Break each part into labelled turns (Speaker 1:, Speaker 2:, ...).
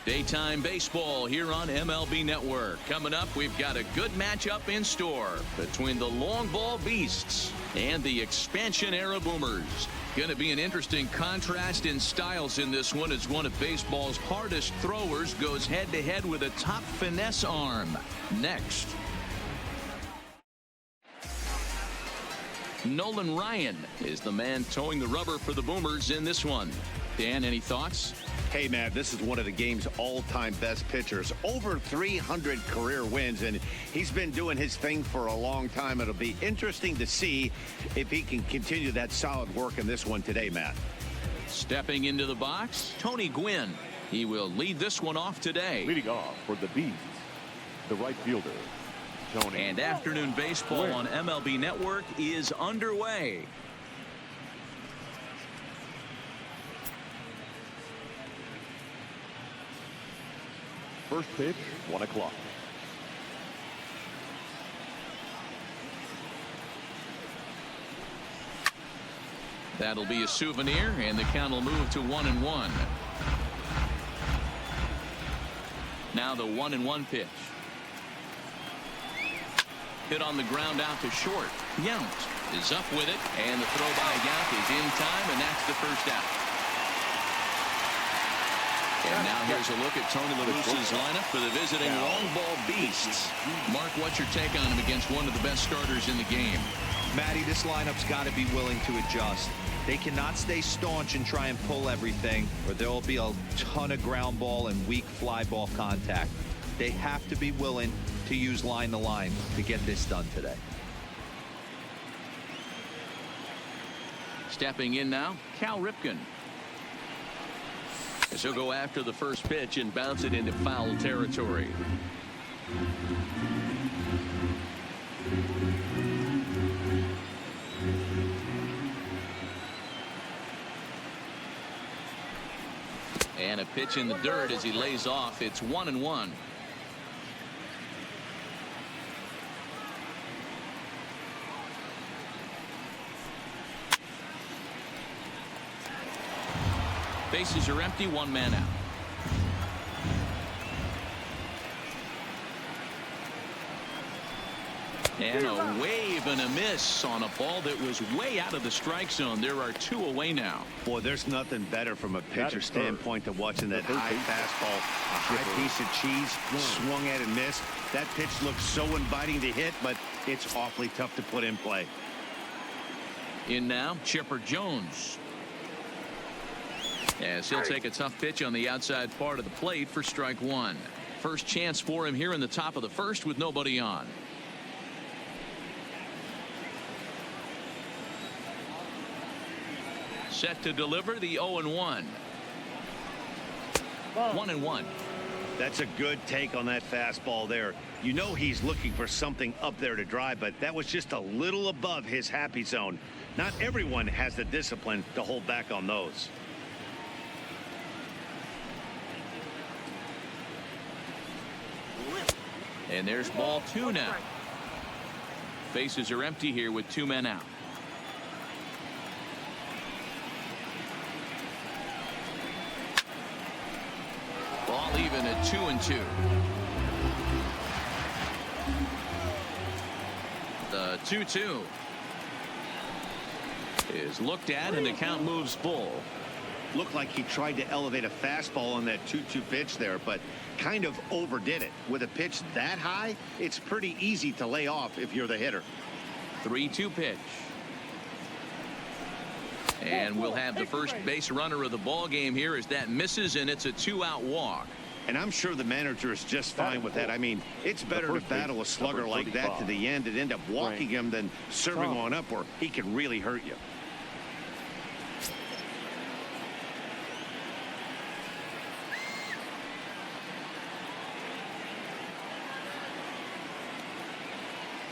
Speaker 1: Daytime baseball here on MLB Network. Coming up, we've got a good matchup in store between the long ball beasts and the expansion era boomers. Going to be an interesting contrast in styles in this one as one of baseball's hardest throwers goes head-to-head with a top finesse arm. Next. Nolan Ryan is the man towing the rubber for the boomers in this one. Dan, any thoughts?
Speaker 2: Hey, man, this is one of the game's all-time best pitchers. Over 300 career wins, and he's been doing his thing for a long time. It'll be interesting to see if he can continue that solid work in this one today, Matt.
Speaker 1: Stepping into the box, Tony Gwynn. He will lead this one off today.
Speaker 3: Leading off for the Beast, the right fielder, Tony.
Speaker 1: And afternoon baseball on MLB Network is underway.
Speaker 3: First pitch, 1 o'clock.
Speaker 1: That'll be a souvenir, and the count will move to 1-1. Now the 1-1 pitch. Hit on the ground out to short. Yount is up with it, and the throw by Yount is in time, and that's the first out. And now here's a look at Tony La Russa's lineup for the visiting long ball beasts. Mark, what's your take on him against one of the best starters in the game?
Speaker 4: Matty, this lineup's got to be willing to adjust. They cannot stay staunch and try and pull everything, or there will be a ton of ground ball and weak fly ball contact. They have to be willing to use line to line to get this done today.
Speaker 1: Stepping in now, Cal Ripken. As he'll go after the first pitch and bounce it into foul territory. And a pitch in the dirt as he lays off. It's 1-1. Bases are empty, one man out. And a wave and a miss on a ball that was way out of the strike zone. There are two away now.
Speaker 2: Boy, there's nothing better from a pitcher standpoint than watching that high fastball, a high piece of cheese, swung at and missed. That pitch looks so inviting to hit, but it's awfully tough to put in play.
Speaker 1: In now, Chipper Jones. As he'll take a tough pitch on the outside part of the plate for strike one. First chance for him here in the top of the first with nobody on. Set to deliver the 0-1. 1-1.
Speaker 2: That's a good take on that fastball there. You know he's looking for something up there to drive, but that was just a little above his happy zone. Not everyone has the discipline to hold back on those.
Speaker 1: And there's ball two now. Bases are empty here with two men out. Ball even at 2-2. The 2-2 is looked at and the count moves full.
Speaker 2: Looked like he tried to elevate a fastball on that 2-2 pitch there, but kind of overdid it. With a pitch that high, it's pretty easy to lay off if you're the hitter.
Speaker 1: 3-2 pitch. And we'll have the first base runner of the ball game here as that misses, and it's a two-out walk.
Speaker 2: And I'm sure the manager is just fine with that. I mean, it's better to battle a slugger like that to the end and end up walking him than serving one up where he can really hurt you.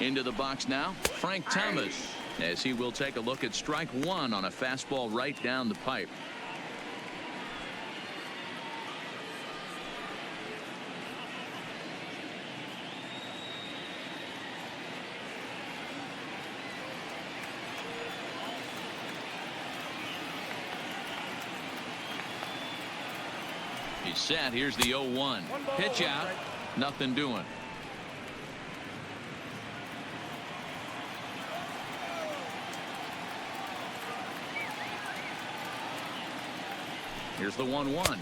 Speaker 1: Into the box now, Frank Thomas, as he will take a look at strike one on a fastball right down the pipe. He's set. Here's the 0-1. Pitch out. Nothing doing. Here's the 1-1.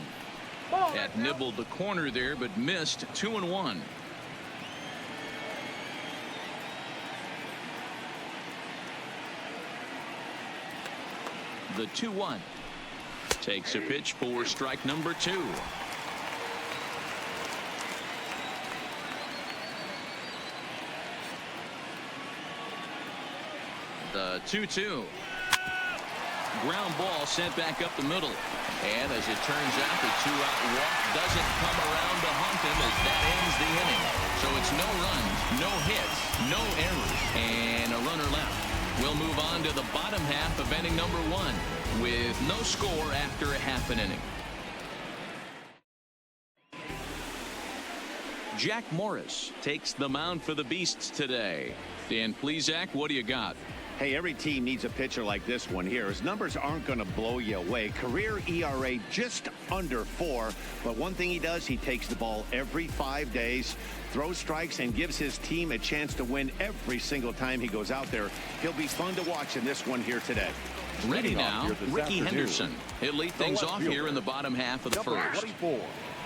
Speaker 1: That nibbled the corner there, but missed. 2-1. The 2-1. Takes a pitch for strike number 2. The 2-2. Ground ball sent back up the middle. And as it turns out, the 2-out walk doesn't come around to haunt him as that ends the inning. So it's no runs, no hits, no errors, and a runner left. We'll move on to the bottom half of inning number 1 with no score after a half an inning. Jack Morris takes the mound for the Beasts today. Dan Plesac, what do you got?
Speaker 2: Hey, every team needs a pitcher like this one here. His numbers aren't going to blow you away. Career ERA just under 4. But one thing he does, he takes the ball every 5 days, throws strikes, and gives his team a chance to win every single time he goes out there. He'll be fun to watch in this one here today.
Speaker 1: Ready now, Ricky Henderson. He'll lead things off here in the bottom half of the first.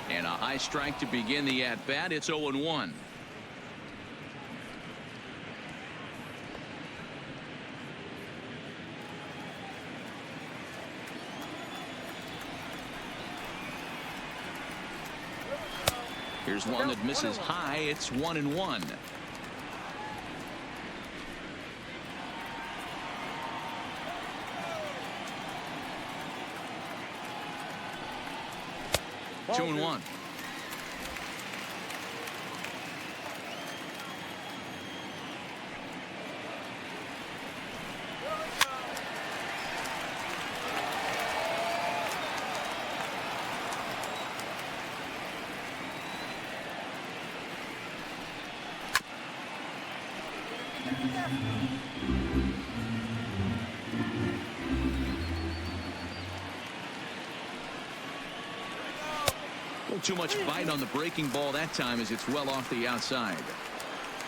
Speaker 1: And a high strike to begin the at-bat. It's 0-1. Here's one that misses high. It's 1-1. Two and one. Too much bite on the breaking ball that time as it's well off the outside.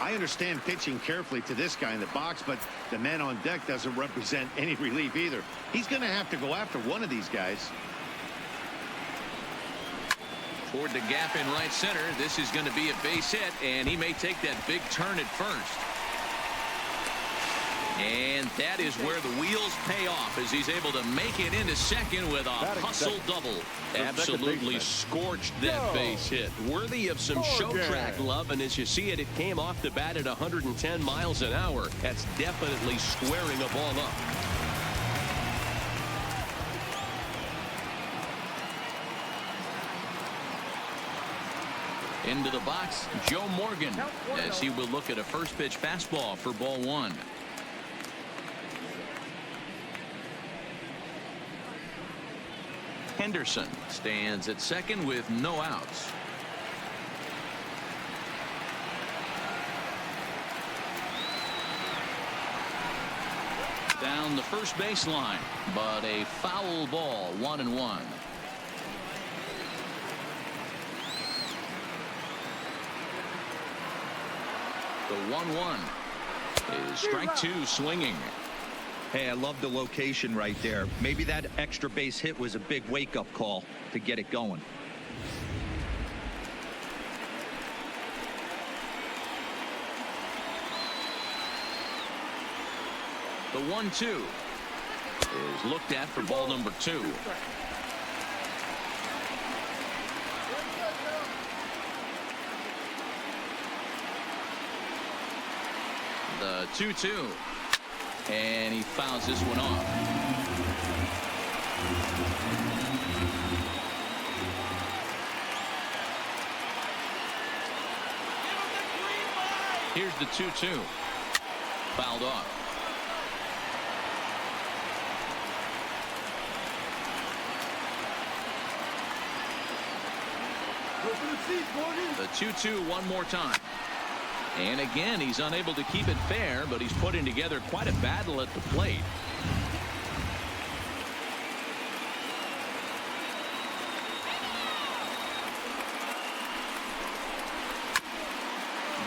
Speaker 2: I understand pitching carefully to this guy in the box, but the man on deck doesn't represent any relief either. He's going to have to go after one of these guys.
Speaker 1: Toward the gap in right center. This is going to be a base hit, and he may take that big turn at first. And that is where the wheels pay off as he's able to make it into second with a hustle double. Absolutely scorched that base hit.
Speaker 5: Worthy of some show track love, and as you see it, it came off the bat at 110 miles an hour. That's definitely squaring a ball up.
Speaker 1: Into the box, Joe Morgan, as he will look at a first pitch fastball for ball 1. Henderson stands at second with no outs. Down the first baseline, but a foul ball, 1-1. The 1-1 is strike 2 swinging.
Speaker 4: Hey, I love the location right there. Maybe that extra base hit was a big wake-up call to get it going.
Speaker 1: The 1-2 is looked at for ball number 2. The 2-2. And he fouls this one off. Here's the 2-2. Fouled off. The 2-2 one more time. And again, he's unable to keep it fair, but he's putting together quite a battle at the plate.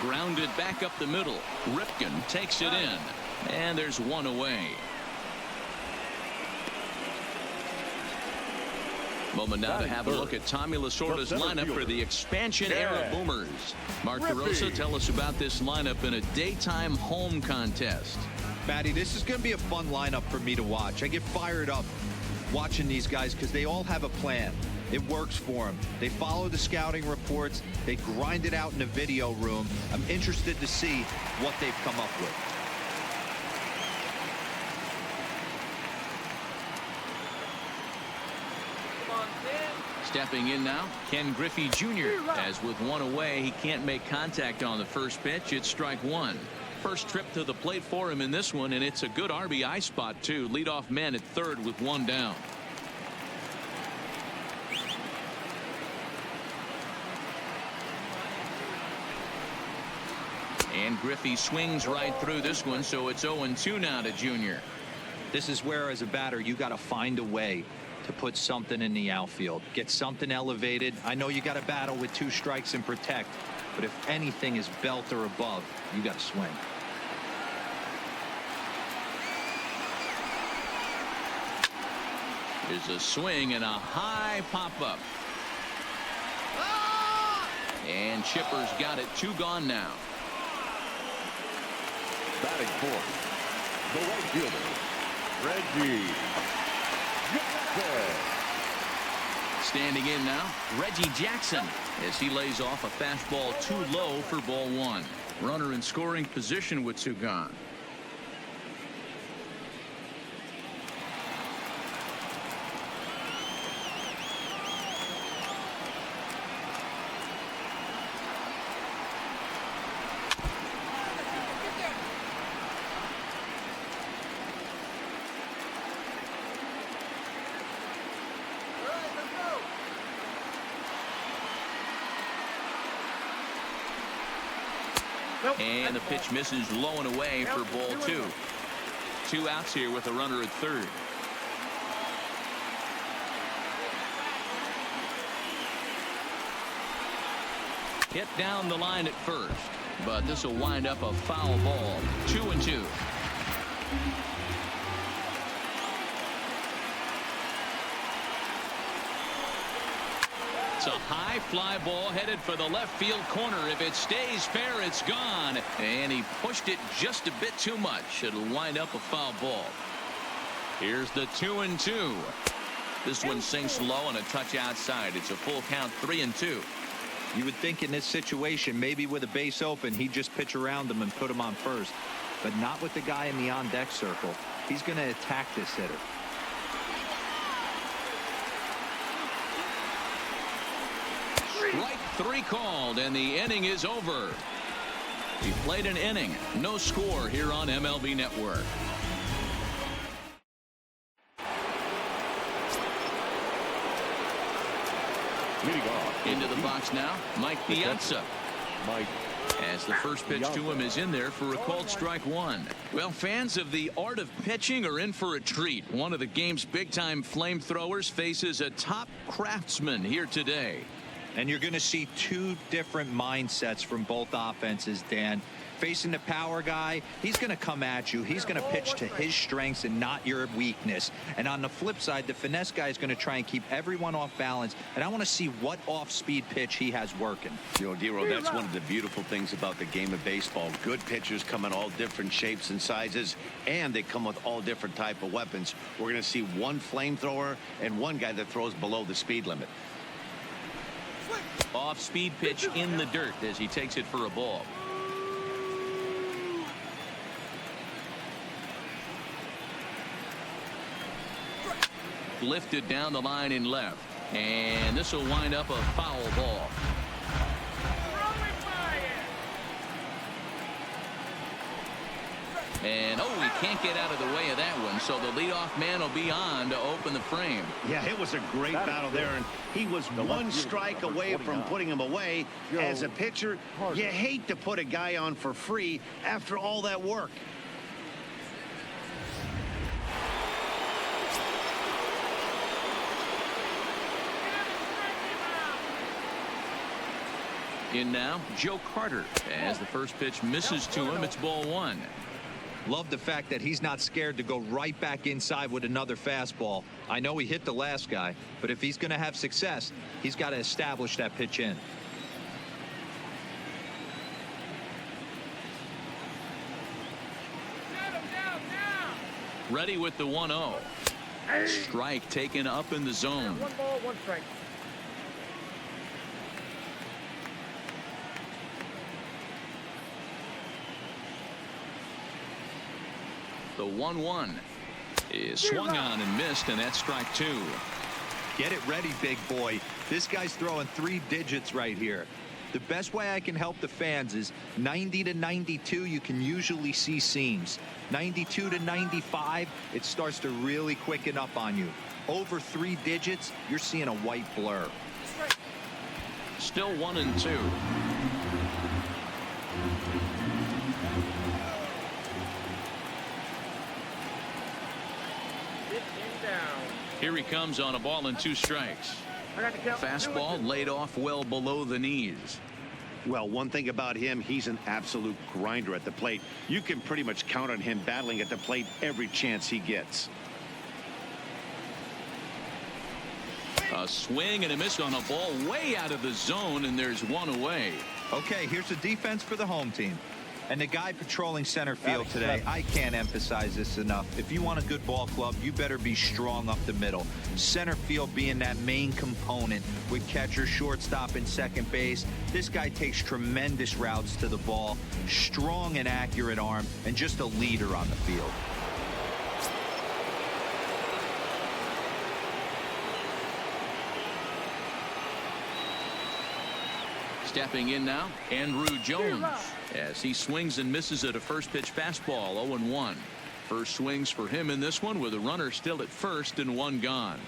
Speaker 1: Grounded back up the middle. Ripken takes it in. And there's one away. Moment now to have a look at Tommy Lasorda's lineup for the expansion era Boomers. Mark DeRosa, tell us about this lineup in a daytime home contest.
Speaker 4: Matty, this is going to be a fun lineup for me to watch. I get fired up watching these guys because they all have a plan. It works for them. They follow the scouting reports. They grind it out in the video room. I'm interested to see what they've come up with.
Speaker 1: Stepping in now, Ken Griffey Jr. As with one away, he can't make contact on the first pitch. It's strike one. First trip to the plate for him in this one, and it's a good RBI spot, too. Leadoff man at third with one down. And Griffey swings right through this one, so it's 0-2 now to Jr.
Speaker 4: This is where, as a batter, you got to find a way to put something in the outfield. Get something elevated. I know you got to battle with 2 strikes and protect, but if anything is belt or above, you got to swing.
Speaker 1: There's a swing and a high pop-up. And Chipper's got it. 2 gone now.
Speaker 3: Batting fourth, the right fielder, Reggie Jackson.
Speaker 1: Standing in now, Reggie Jackson, as he lays off a fastball too low for ball 1. Runner in scoring position with 2 gone. And the pitch misses low and away for ball 2. 2 outs here with a runner at third. Hit down the line at first, but this will wind up a foul ball. 2-2. It's a high fly ball headed for the left field corner. If it stays fair, it's gone. And he pushed it just a bit too much. It'll wind up a foul ball. Here's the 2-2. This one sinks low and a touch outside. It's a full count, 3-2.
Speaker 4: You would think in this situation, maybe with a base open, he'd just pitch around him and put him on first. But not with the guy in the on-deck circle. He's going to attack this hitter.
Speaker 1: Strike 3 called, and the inning is over. He played an inning. No score here on MLB Network.
Speaker 3: Leading off.
Speaker 1: Into the box now, Mike Piazza.
Speaker 3: Mike.
Speaker 1: As the first pitch to him is in there for a called strike 1. Well, fans of the art of pitching are in for a treat. One of the game's big-time flamethrowers faces a top craftsman here today.
Speaker 4: And you're going to see 2 different mindsets from both offenses, Dan. Facing the power guy, he's going to come at you. He's going to pitch to his strengths and not your weakness. And on the flip side, the finesse guy is going to try and keep everyone off balance. And I want to see what off-speed pitch he has working.
Speaker 2: You know, Dero, that's one of the beautiful things about the game of baseball. Good pitchers come in all different shapes and sizes, and they come with all different type of weapons. We're going to see one flamethrower and one guy that throws below the speed limit.
Speaker 1: Off-speed pitch in the dirt as he takes it for a ball. Lifted down the line in left, and this will wind up a foul ball. And oh, he can't get out of the way of that one, so the leadoff man will be on to open the frame.
Speaker 2: Yeah, it was a great battle there, and he was one strike away from putting him away. As a pitcher, you hate to put a guy on for free after all that work.
Speaker 1: In now, Joe Carter. As the first pitch misses to him, it's ball one.
Speaker 4: Love the fact that he's not scared to go right back inside with another fastball. I know he hit the last guy, but if he's going to have success, he's got to establish that pitch in.
Speaker 1: Ready with the 1-0. Strike taken up in the zone.
Speaker 6: 1 ball, 1 strike.
Speaker 1: The 1-1 is swung on and missed, and that's strike 2.
Speaker 4: Get it ready, big boy. This guy's throwing 3 digits right here. The best way I can help the fans is 90 to 92, you can usually see seams. 92 to 95, it starts to really quicken up on you. Over 3 digits, you're seeing a white blur.
Speaker 1: Still 1-2. Here he comes on a ball and 2 strikes. Fastball laid off well below the knees.
Speaker 2: Well, one thing about him, he's an absolute grinder at the plate. You can pretty much count on him battling at the plate every chance he gets.
Speaker 1: A swing and a miss on a ball way out of the zone, and there's 1 away.
Speaker 4: Okay, here's the defense for the home team. And the guy patrolling center field today, I can't emphasize this enough. If you want a good ball club, you better be strong up the middle. Center field being that main component with catcher, shortstop, and second base. This guy takes tremendous routes to the ball, strong and accurate arm, and just a leader on the field.
Speaker 1: Stepping in now, Andrew Jones, as he swings and misses at a first pitch fastball. 0-1. First swings for him in this one, with a runner still at first and 1 gone.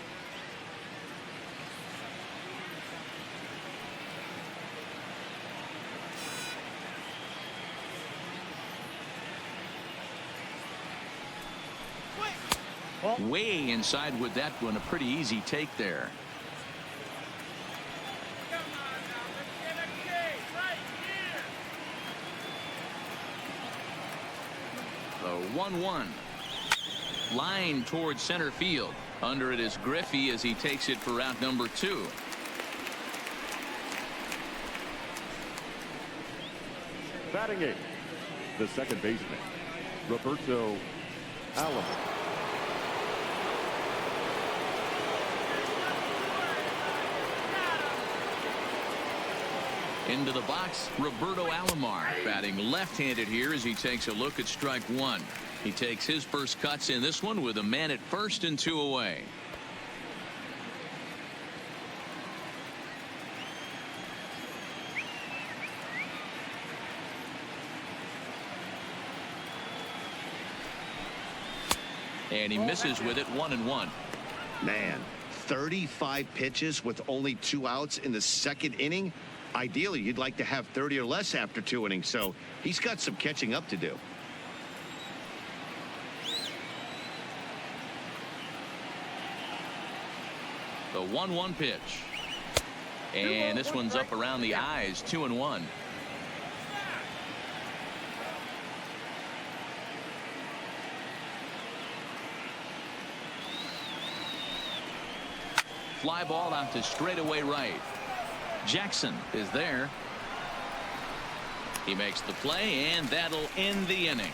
Speaker 1: Way inside with that one. A pretty easy take there. The 1-1. Line towards center field. Under it is Griffey as he takes it for out number 2.
Speaker 3: Batting 8th, the second baseman, Roberto Alomar.
Speaker 1: Into the box, Roberto Alomar, batting left-handed here as he takes a look at strike 1. He takes his first cuts in this one with a man at first and 2 away. And he misses with it. 1-1.
Speaker 2: Man, 35 pitches with only 2 outs in the second inning. Ideally, you'd like to have 30 or less after 2 innings, so he's got some catching up to do.
Speaker 1: The 1-1 pitch. And this one's up around the eyes. 2-1. Fly ball out to straightaway right. Jackson is there. He makes the play, and that'll end the inning.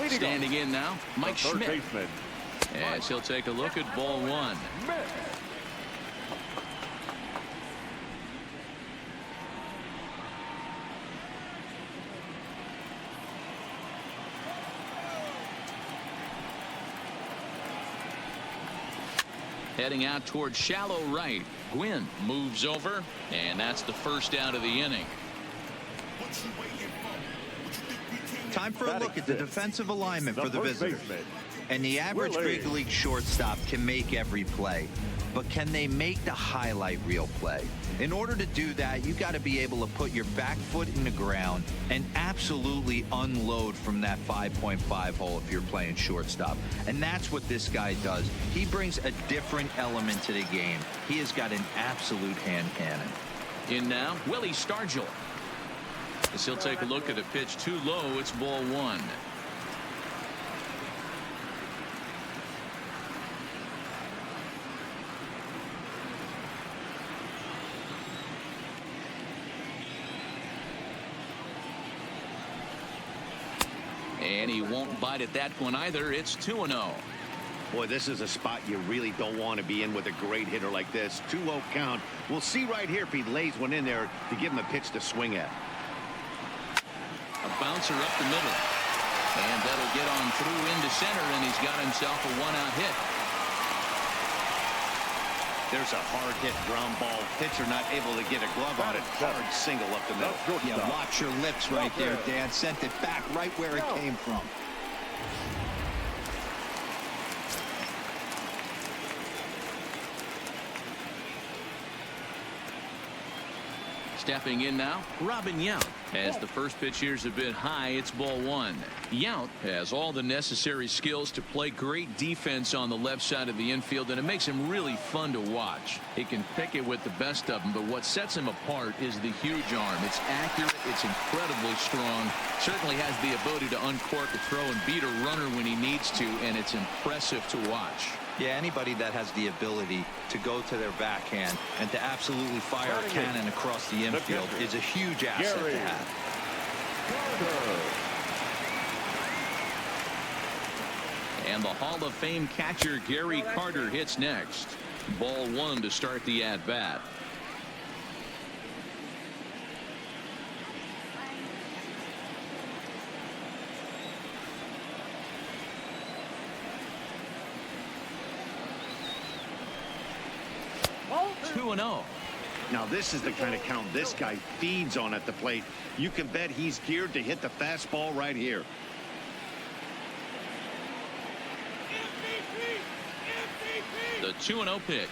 Speaker 1: Standing in now, Mike Schmidt, as he'll take a look at ball 1. Heading out towards shallow right. Gwynn moves over, and that's the first out of the inning.
Speaker 7: What you waiting for? What you think we came
Speaker 4: Time for a look at the defensive alignment for the visitors. And the average big league shortstop can make every play, but can they make the highlight reel play? In order to do that, you got to be able to put your back foot in the ground and absolutely unload from that 5.5 hole if you're playing shortstop. And that's what this guy does. He brings a different element to the game. He has got an absolute hand cannon.
Speaker 1: In now, Willie Stargell. As he'll take a look at a pitch too low, it's ball one. And he won't bite at that one either. It's 2-0.
Speaker 2: Boy, this is a spot you really don't want to be in with a great hitter like this. 2-0 count. We'll see right here if he lays one in there to give him a pitch to swing at.
Speaker 1: A bouncer up the middle. And that'll get on through into center, and he's got himself a one-out hit.
Speaker 2: There's a hard-hit ground ball. Pitcher not able to get a glove on it. Hard single up the middle.
Speaker 4: Yeah, watch your lips right there, Dan. Sent it back right where it came from.
Speaker 1: Stepping in now, Robin Yount. As the first pitch here's a bit high, it's ball one. Yount has all the necessary skills to play great defense on the left side of the infield, and it makes him really fun to watch. He can pick it with the best of them, but what sets him apart is the huge arm. It's accurate, it's incredibly strong, certainly has the ability to uncork a throw and beat a runner when he needs to, and it's impressive to watch.
Speaker 4: Yeah, anybody that has the ability to go to their backhand and to absolutely fire a cannon across the infield is a huge asset to have.
Speaker 1: And the Hall of Fame catcher Gary Carter hits next. Ball one to start the at-bat. Oh, 2-0.
Speaker 2: Now this is the kind of count this guy feeds on at the plate. You can bet he's geared to hit the fastball right here.
Speaker 1: The 2-0 pitch.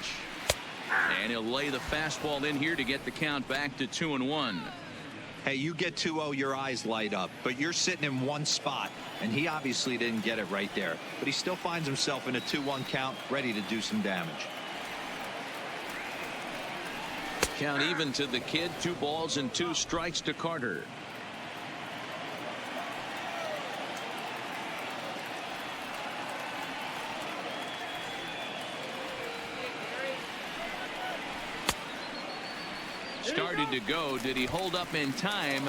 Speaker 1: And he'll lay the fastball in here to get the count back to 2-1.
Speaker 4: Hey, you get 2-0, your eyes light up, but you're sitting in one spot, and he obviously didn't get it right there. But he still finds himself in a 2-1 count, ready to do some damage.
Speaker 1: Count even to the kid. 2 balls and 2 strikes to Carter. Started to go. Did he hold up in time?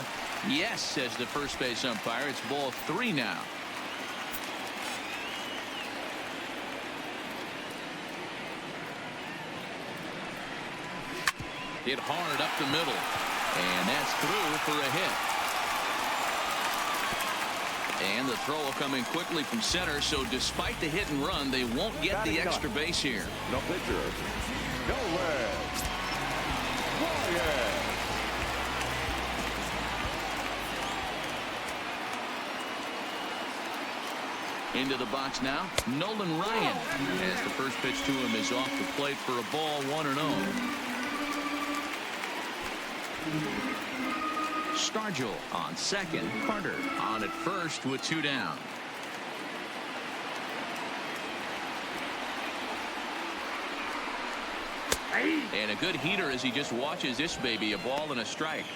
Speaker 1: Yes, says the first base umpire. It's ball 3 now. Hit hard up the middle, and that's through for a hit. And the throw will come in quickly from center, so despite the hit and run, they won't get the extra base here.
Speaker 3: No pitcher. Nowhere. Ryan.
Speaker 1: Into the box now, Nolan Ryan. As the first pitch to him is off the plate for a ball 1-0. Stargell on second. Carter on at first with 2 down. And a good heater as he just watches this baby. A ball and a strike.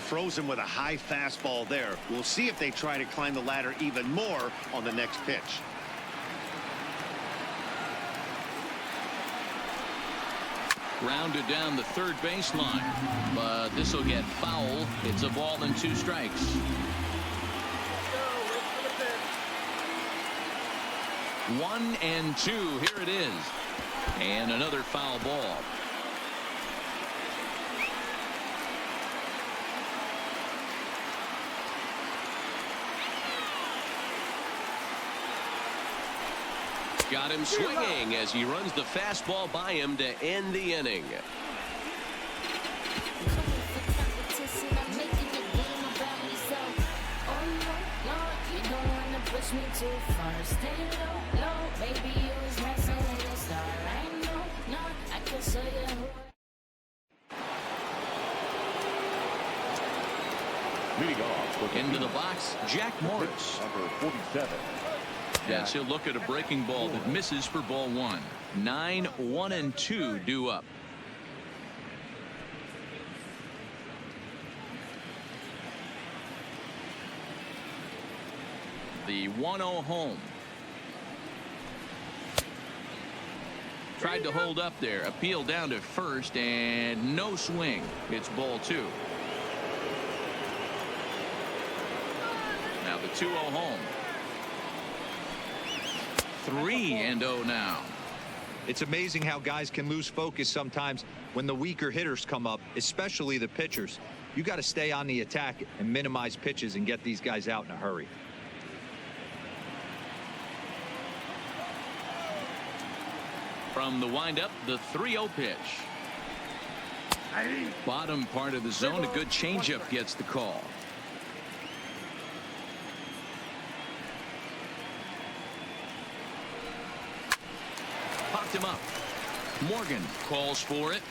Speaker 2: Throws him with a high fastball there. We'll see if they try to climb the ladder even more on the next pitch.
Speaker 1: Rounded down the third baseline, but this will get foul. It's a ball and 2 strikes. One and 2. Here it is. And another foul ball. Got him swinging as he runs the fastball by him to end the inning.
Speaker 6: push me too far. Stay low, low, baby, you was messing with a star. I know, no, I can show you who.
Speaker 3: Leading off
Speaker 1: Into the box, Jack Morris.
Speaker 3: number 47.
Speaker 1: Yes, he'll look at a breaking ball that misses for ball one. 9, 1, and 2 due up. The 1-0 home. Tried to hold up there. Appeal down to first and no swing. It's ball two. Now the 2-0 home. 3-0 now.
Speaker 4: It's amazing how guys can lose focus sometimes when the weaker hitters come up, especially the pitchers. You got to stay on the attack and minimize pitches and get these guys out in a hurry.
Speaker 1: From the windup, the 3-0 pitch. Bottom part of the zone, a good changeup gets the call. Popped him up. Morgan calls for it.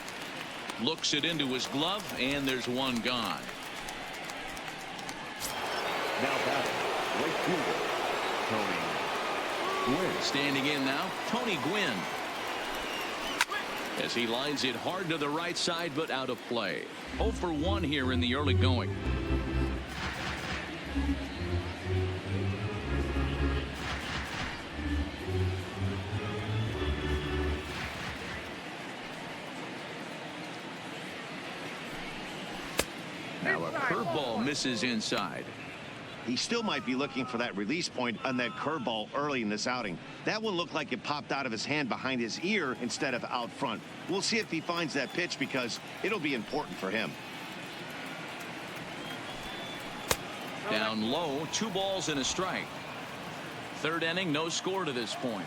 Speaker 1: Looks it into his glove, and there's one gone.
Speaker 3: Now batting, right fielder, Tony Gwynn.
Speaker 1: Standing in now, Tony Gwynn. As he lines it hard to the right side, but out of play. 0 for 1 here in the early going. Now a curveball misses inside.
Speaker 2: He still might be looking for that release point on that curveball early in this outing. That one looked like it popped out of his hand behind his ear instead of out front. We'll see if he finds that pitch because it'll be important for him.
Speaker 1: Down low, 2 balls and a strike. Third inning, no score to this point.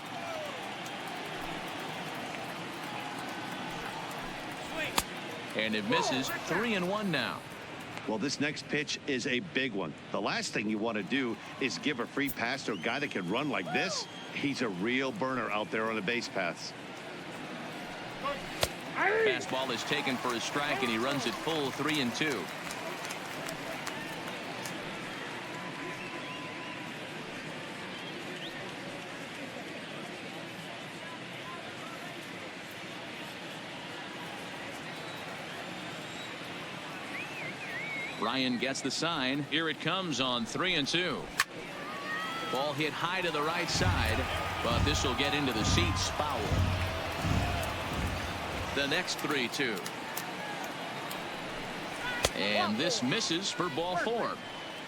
Speaker 1: And it misses. 3-1 now.
Speaker 2: Well, this next pitch is a big one. The last thing you want to do is give a free pass to a guy that can run like this. He's a real burner out there on the base paths.
Speaker 1: Fastball is taken for a strike, and he runs it full 3-2. Ryan gets the sign. Here it comes on 3-2. Ball hit high to the right side, but this will get into the seats foul. The next 3-2. And this misses for ball 4.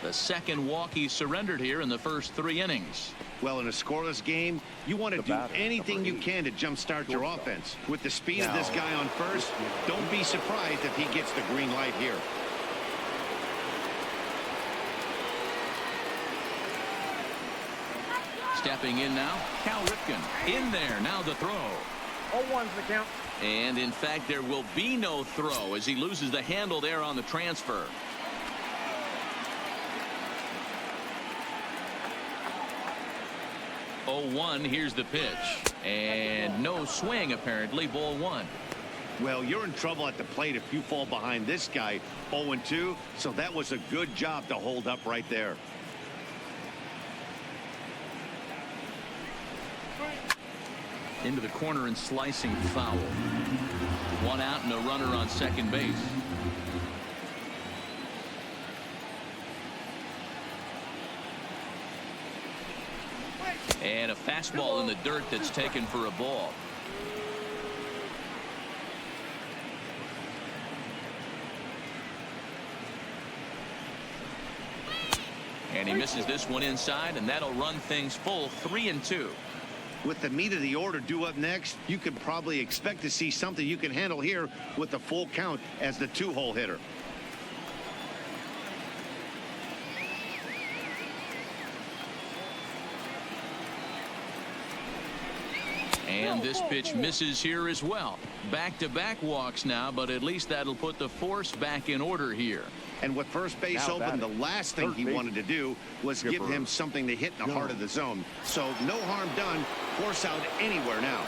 Speaker 1: The second walk he surrendered here in the first 3 innings.
Speaker 2: Well, in a scoreless game, you want to do anything you can to jumpstart your offense. With the speed of this guy on first, don't be surprised if he gets the green light here.
Speaker 1: Stepping in now, Cal Ripken. In there, now the throw.
Speaker 7: 0-1's the count.
Speaker 1: And in fact, there will be no throw as he loses the handle there on the transfer. Oh, 1, here's the pitch. And no swing, apparently, ball 1.
Speaker 2: Well, you're in trouble at the plate if you fall behind this guy 0-2, so that was a good job to hold up right there.
Speaker 1: Into the corner and slicing foul. 1 out and a runner on second base. And a fastball in the dirt that's taken for a ball. And he misses this one inside, and that'll run things full 3-2.
Speaker 2: With the meat of the order due up next, you can probably expect to see something you can handle here with the full count as the 2-hole hitter.
Speaker 1: And this pitch misses here as well. Back-to-back walks now, but at least that'll put the force back in order here.
Speaker 2: And with first base open, the last thing he wanted to do was give him something to hit in the heart of the zone. So no harm done. Force out anywhere now.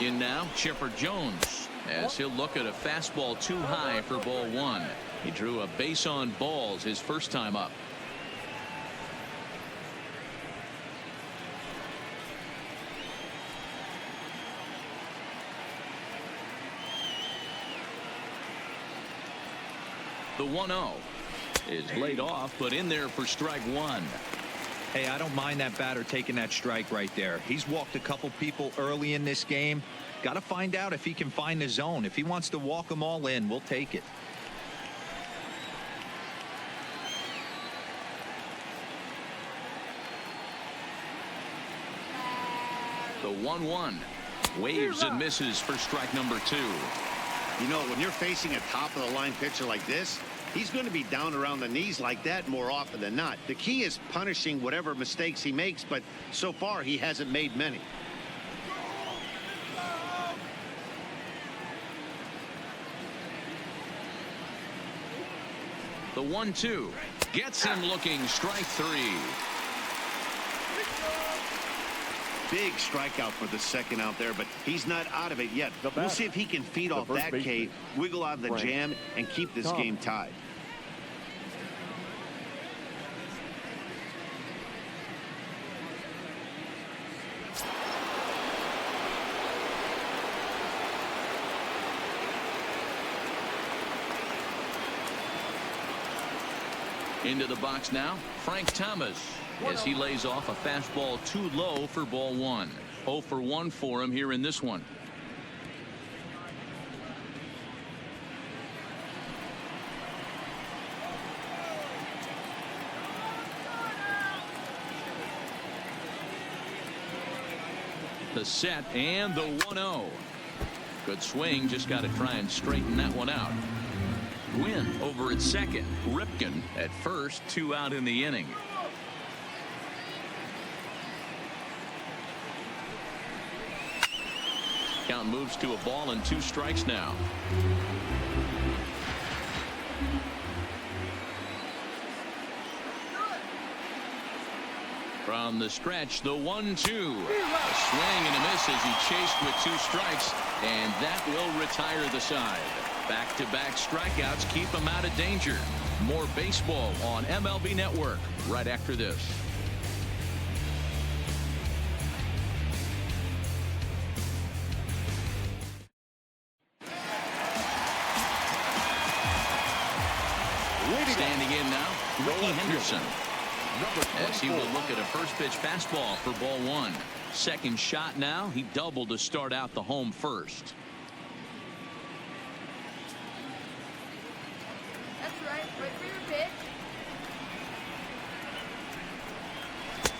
Speaker 1: In now, Chipper Jones, as he'll look at a fastball too high for ball one. He drew a base on balls his first time up. The 1-0 is laid off, but in there for strike one.
Speaker 4: Hey, I don't mind that batter taking that strike right there. He's walked a couple people early in this game. Got to find out if he can find the zone. If he wants to walk them all in, we'll take it.
Speaker 1: The 1-1 waves and misses for strike number two.
Speaker 2: You know, when you're facing a top-of-the-line pitcher like this, he's going to be down around the knees like that more often than not. The key is punishing whatever mistakes he makes, but so far he hasn't made many.
Speaker 1: The 1-2 gets him looking. Strike three.
Speaker 2: Big strikeout for the second out there, but he's not out of it yet. We'll see if he can feed off that K, wiggle out of the jam, and keep this game tied.
Speaker 1: Into the box now, Frank Thomas, as he lays off a fastball too low for ball one. 0 for 1 for him here in this one. The set and the 1-0. Good swing, just got to try and straighten that one out. Gwynn over at second. Ripken at first. 2 out in the inning. Count moves to a ball and 2 strikes now. From the stretch, the 1-2. A swing and a miss as he chased with 2 strikes, and that will retire the side. Back-to-back strikeouts keep him out of danger. More baseball on MLB Network right after this. Standing in now, Ricky Henderson, as he will look at a first pitch fastball for ball one. Second shot now. He doubled to start out the home first.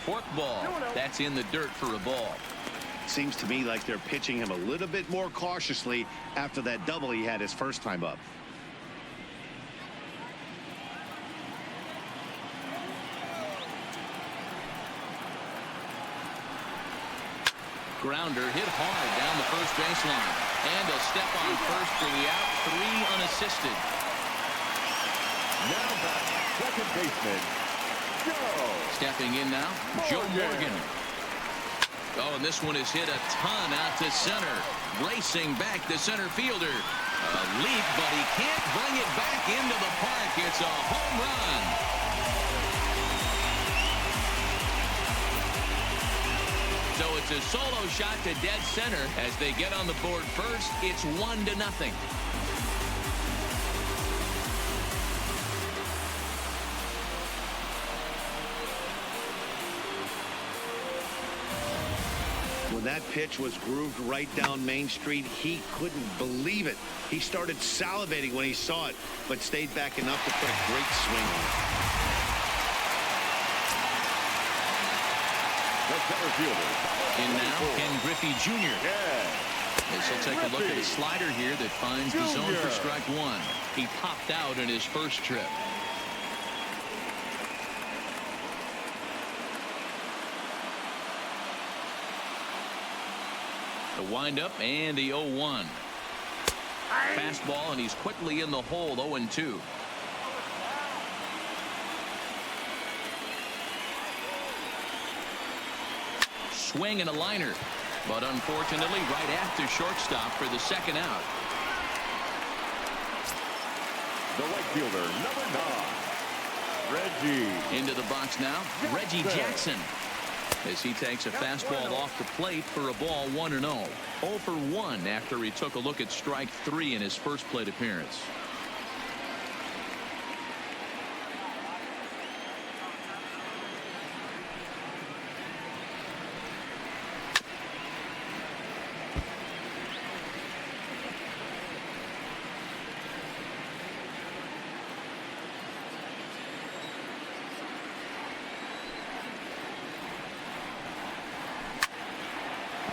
Speaker 1: Fork ball. That's in the dirt for a ball.
Speaker 2: Seems to me like they're pitching him a little bit more cautiously after that double he had his first time up.
Speaker 1: Grounder hit hard down the first baseline. And a step on first for the out. 3 unassisted.
Speaker 3: Now back, second baseman, Joe.
Speaker 1: Stepping in now, Joe Morgan. Oh, and this one is hit a ton out to center. Racing back the center fielder. A leap, but he can't bring it back into the park. It's a home run. So it's a solo shot to dead center as they get on the board first. It's 1-0.
Speaker 2: When that pitch was grooved right down Main Street, he couldn't believe it. He started salivating when he saw it, but stayed back enough to put a great swing on it.
Speaker 3: The center fielder.
Speaker 1: In now, Ken Griffey Jr. As he'll take a look at a slider here that finds the zone for strike one. He popped out in his first trip. The windup and the 0-1. Fastball, and he's quickly in the hole. 0-2. Swing and a liner, but unfortunately right after shortstop for the second out.
Speaker 3: The right fielder, number 9, Reggie.
Speaker 1: Into the box now, Reggie Jackson, as he takes a fastball off the plate for a ball 1-0. 0 for 1 after he took a look at strike 3 in his first plate appearance.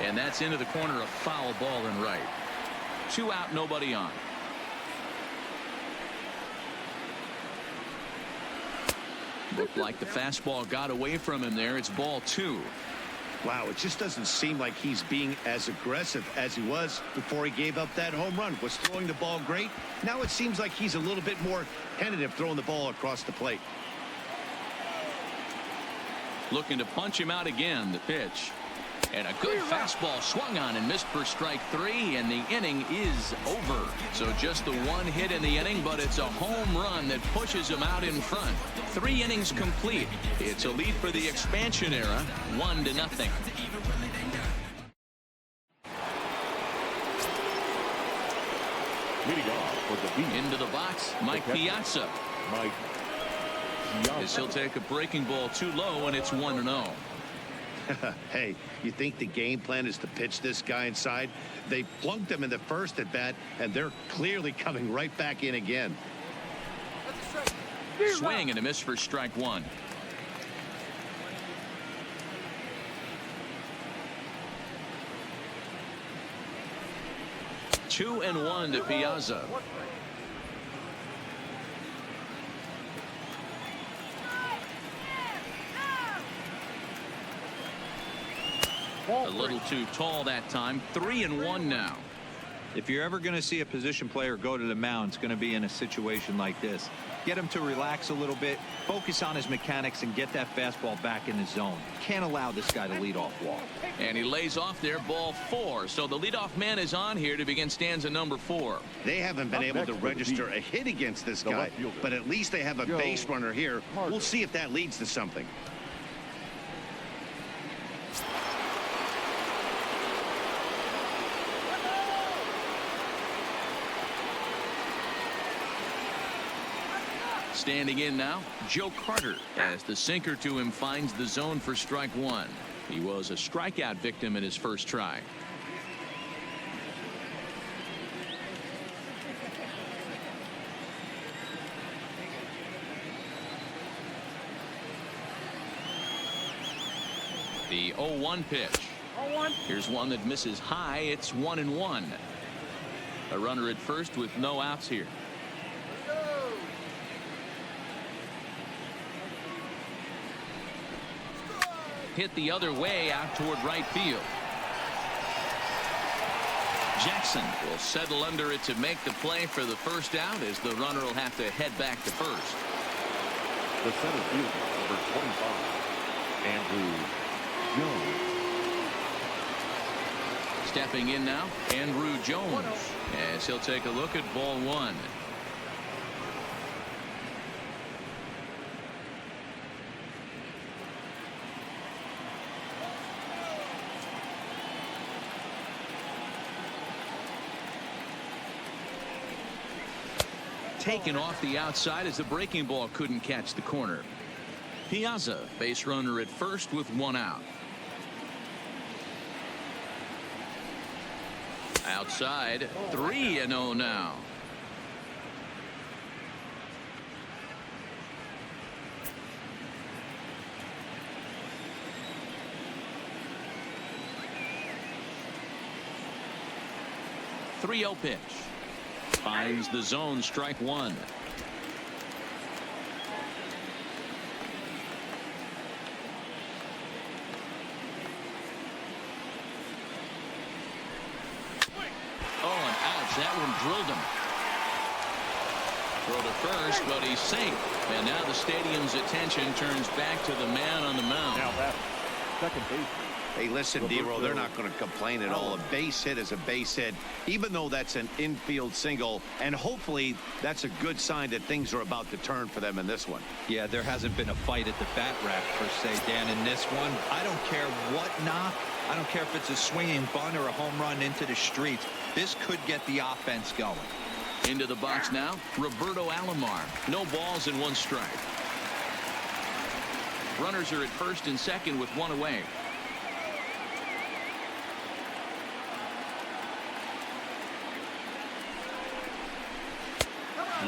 Speaker 1: And that's into the corner, a foul ball and right. 2 out, nobody on. Looked like the fastball got away from him there. It's ball 2.
Speaker 2: Wow, it just doesn't seem like he's being as aggressive as he was before he gave up that home run. Was throwing the ball great. Now it seems like he's a little bit more tentative throwing the ball across the plate.
Speaker 1: Looking to punch him out again. The pitch. And a good fastball swung on and missed for strike 3, and the inning is over. So just the 1 hit in the inning, but it's a home run that pushes him out in front. 3 innings complete. It's a lead for the expansion era, 1-0.
Speaker 3: Leading off for the
Speaker 1: Into the box, Mike Piazza.
Speaker 3: Mike
Speaker 1: As he'll take a breaking ball too low, and it's 1-0.
Speaker 2: Hey, you think the game plan is to pitch this guy inside? They plunked him in the first at bat, and they're clearly coming right back in again.
Speaker 1: Swing and a miss for strike 1. Two and 1 to Piazza. A little too tall that time. 3-1 now.
Speaker 4: If you're ever going to see a position player go to the mound, it's going to be in a situation like this. Get him to relax a little bit, focus on his mechanics, and get that fastball back in his zone. Can't allow this guy to lead off walk.
Speaker 1: And he lays off there, ball 4. So the leadoff man is on here to begin stanza number 4.
Speaker 2: They haven't been able to register a hit against this guy, but at least they have a base runner here. We'll see if that leads to something.
Speaker 1: Standing in now, Joe Carter, as the sinker to him finds the zone for strike 1. He was a strikeout victim in his first try. The 0-1 pitch. Here's one that misses high. It's 1-1. A runner at first with no outs here. Hit the other way out toward right field. Jackson will settle under it to make the play for the first out, as the runner will have to head back to first.
Speaker 3: the center fielder, number 25, Andrew Jones.
Speaker 1: Stepping in now, Andrew Jones, as he'll take a look at ball 1. Taken off the outside as the breaking ball couldn't catch the corner. Piazza, base runner at first with 1 out. Outside, 3-0 now. The 3-0 pitch. Finds the zone, strike 1. that one drilled him. Throw to first, but he's safe. And now the stadium's attention turns back to the man on the mound.
Speaker 3: Now that second base.
Speaker 2: Hey, listen, D-Roll, they're not going to complain at all. A base hit is a base hit, even though that's an infield single. And hopefully that's a good sign that things are about to turn for them in this one.
Speaker 4: Yeah, there hasn't been a fight at the bat rack, per se, Dan, in this one. I don't care what knock. I don't care if it's a swinging bunt or a home run into the streets. This could get the offense going.
Speaker 1: Into the box now, Roberto Alomar. No balls and one strike. Runners are at first and second with one away.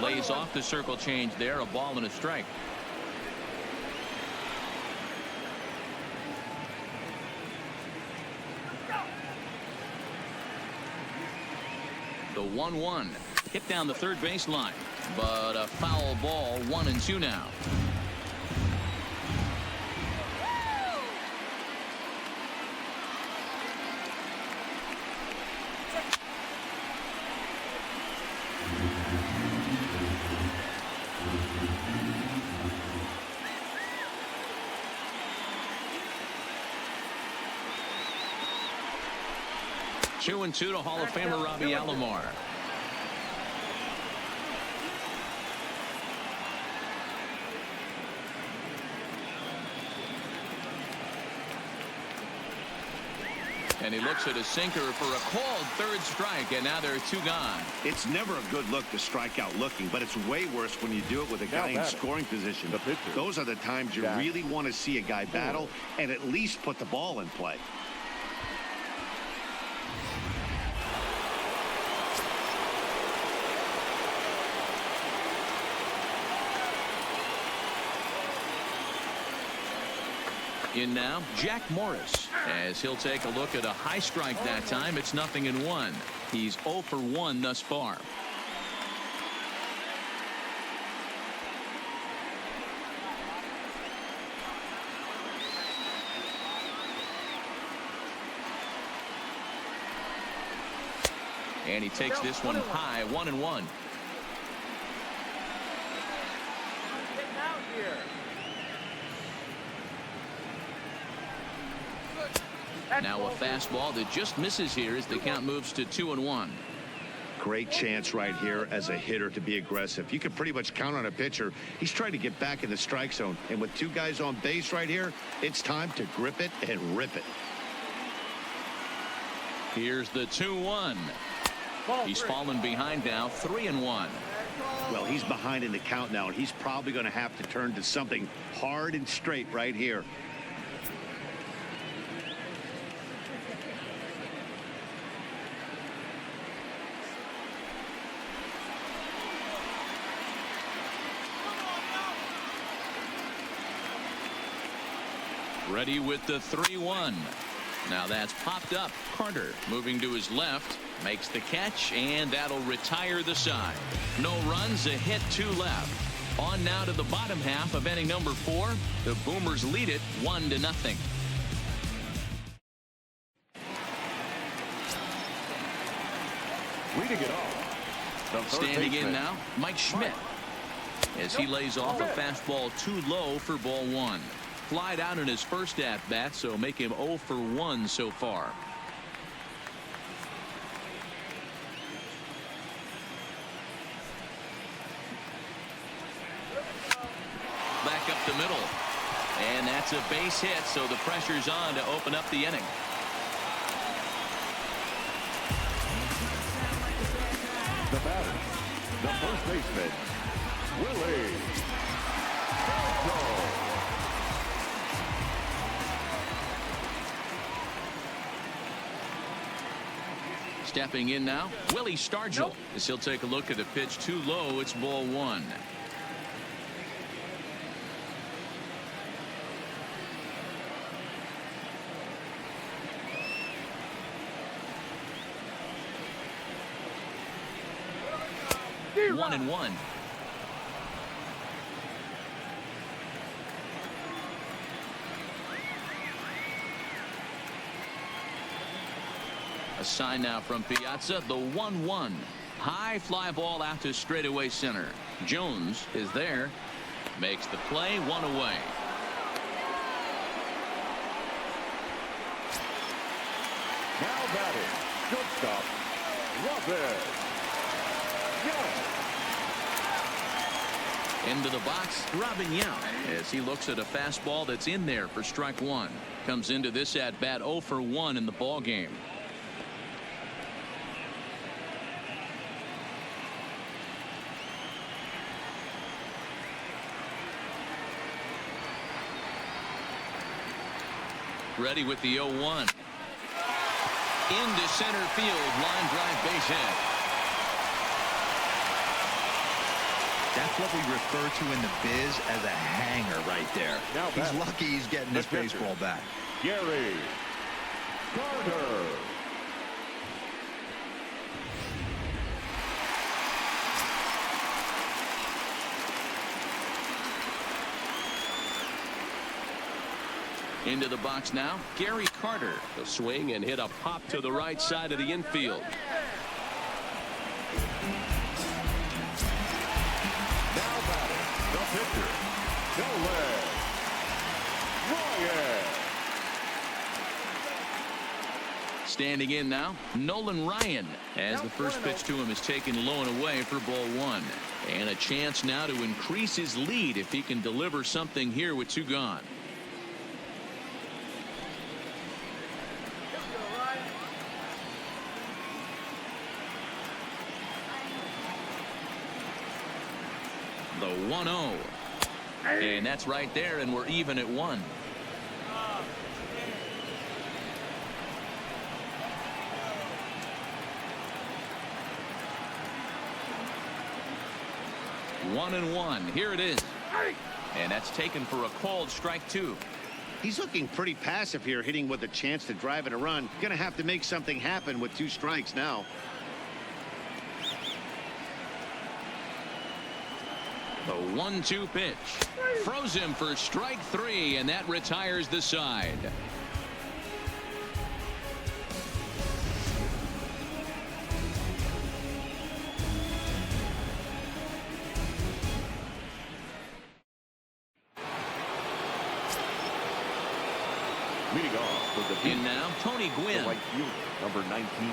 Speaker 1: Lays off the circle change there, a ball and a strike. The 1-1 hit down the third baseline, but a foul ball. 1-2 now. Two and two to Hall of Famer Robbie Alomar. And he looks at a sinker for a called third strike, and now there are two gone.
Speaker 2: It's never a good look to strike out looking, but it's way worse when you do it with a guy in scoring position. Those are the times you really want to see a guy battle and at least put the ball in play.
Speaker 1: In now, Jack Morris, as he'll take a look at a high strike that time. It's 0-1. He's 0 for 1 thus far. And he takes this one high, 1-1.
Speaker 7: Getting out here.
Speaker 1: Now a fastball that just misses here as the count moves to 2-1.
Speaker 2: Great chance right here as a hitter to be aggressive. You can pretty much count on a pitcher. He's trying to get back in the strike zone. And with two guys on base right here, it's time to grip it and rip it.
Speaker 1: Here's the 2-1. He's fallen behind now, 3-1.
Speaker 2: Well, he's behind in the count now, and he's probably going to have to turn to something hard and straight right here.
Speaker 1: Ready with the 3-1. Now that's popped up. Carter moving to his left, makes the catch, and that'll retire the side. No runs, a hit, 2 left. On now to the bottom half of inning number 4. The Boomers lead it 1-0.
Speaker 3: Leading it off.
Speaker 1: Standing in now, Mike Schmidt, as he lays off a fastball too low for ball 1. Flied out in his first at-bat, so make him 0 for 1 so far. Back up the middle. And that's a base hit, so the pressure's on to open up the inning.
Speaker 3: The batter, the first baseman, Willie.
Speaker 1: Stepping in now, Willie Stargell, as he'll take a look at a pitch too low. It's ball 1. One and one. A sign now from Piazza, the 1-1. High fly ball out to straightaway center. Jones is there. Makes the play, one away.
Speaker 3: Now batting, shortstop, Robert Young.
Speaker 1: Into the box, Robin Young, as he looks at a fastball that's in there for strike one. Comes into this at bat 0 for 1 in the ball game. Ready with the 0-1. Into center field, line drive, base hit.
Speaker 4: That's what we refer to in the biz as a hanger right there.
Speaker 3: Now
Speaker 4: he's lucky he's getting this baseball back.
Speaker 3: Gary Carter.
Speaker 1: Into the box now, Gary Carter.
Speaker 5: The swing and hit a pop to the right side of the infield.
Speaker 3: Now batting, the pitcher, Nolan Ryan.
Speaker 1: Standing in now, Nolan Ryan, as the first pitch to him is taken low and away for ball one. And a chance now to increase his lead if he can deliver something here with 2 gone. The 1-0. And that's right there, and we're even at 1. One and one. Here it is. And that's taken for a called strike 2.
Speaker 2: He's looking pretty passive here, hitting with a chance to drive it a run. Gonna have to make something happen with 2 strikes now.
Speaker 1: The 1-2 pitch. Froze him for strike 3, and that retires the side.
Speaker 3: Leading off with the
Speaker 1: In now, Tony Gwynn.
Speaker 3: right fielder, number 19.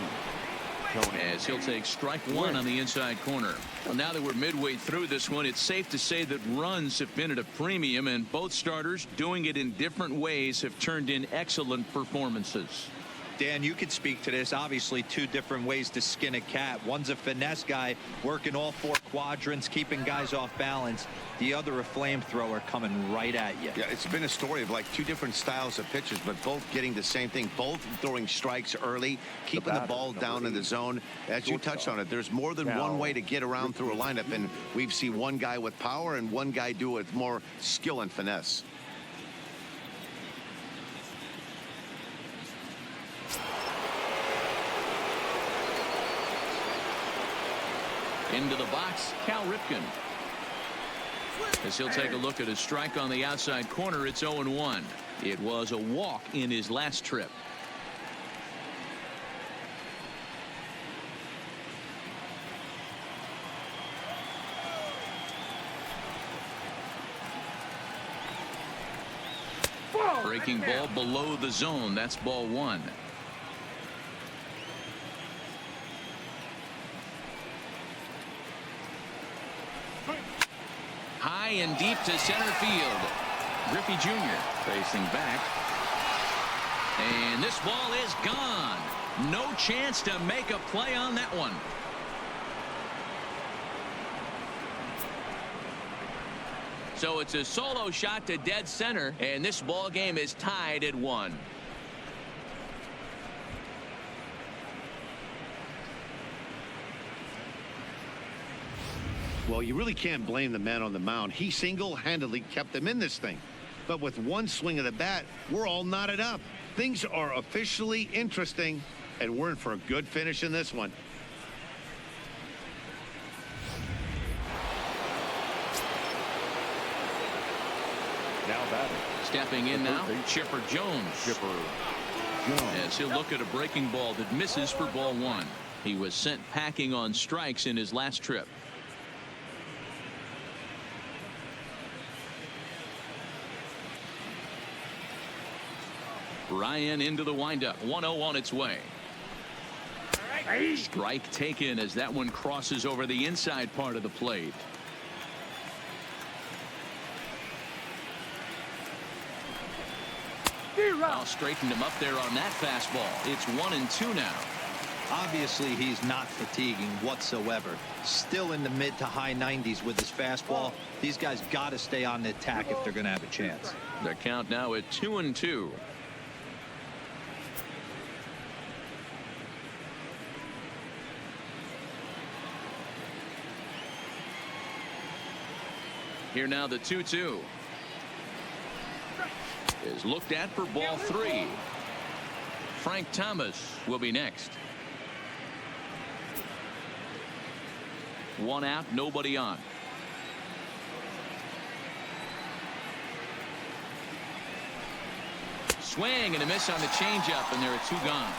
Speaker 1: As he'll take strike 1 on the inside corner. Well, now that we're midway through this one, it's safe to say that runs have been at a premium, and both starters, doing it in different ways, have turned in excellent performances.
Speaker 4: Dan, you could speak to this. Obviously, 2 different ways to skin a cat. One's a finesse guy working all 4 quadrants, keeping guys off balance. The other a flamethrower coming right at you.
Speaker 2: Yeah, it's been a story of like 2 different styles of pitchers, but both getting the same thing. Both throwing strikes early, keeping the ball down in the zone. As you touched on it, there's more than one way to get around through a lineup, and we've seen one guy with power and one guy do it with more skill and finesse.
Speaker 1: Into the box, Cal Ripken. As he'll take a look at a strike on the outside corner, it's 0-1. It was a walk in his last trip. Breaking ball below the zone. That's ball 1. High and deep to center field. Griffey Jr. facing back. And this ball is gone. No chance to make a play on that one. So it's a solo shot to dead center, and this ball game is tied at 1.
Speaker 2: Well, you really can't blame the man on the mound. He single-handedly kept them in this thing. But with one swing of the bat, we're all knotted up. Things are officially interesting, and we're in for a good finish in this one.
Speaker 3: Now batting.
Speaker 1: Stepping in now, Chipper Jones.
Speaker 3: Chipper Jones.
Speaker 1: As he'll look at a breaking ball that misses for ball 1. He was sent packing on strikes in his last trip. Ryan into the windup. 1-0 on its way. Strike taken as that one crosses over the inside part of the plate. I'll straighten him up there on that fastball. It's 1-2 now.
Speaker 4: Obviously, he's not fatiguing whatsoever. Still in the mid to high 90s with his fastball. These guys got to stay on the attack if they're going to have a chance.
Speaker 1: The count now at 2-2. Here now the 2-2 is looked at for ball 3. Frank Thomas will be next. 1 out, nobody on. Swing and a miss on the changeup, and there are 2 gone.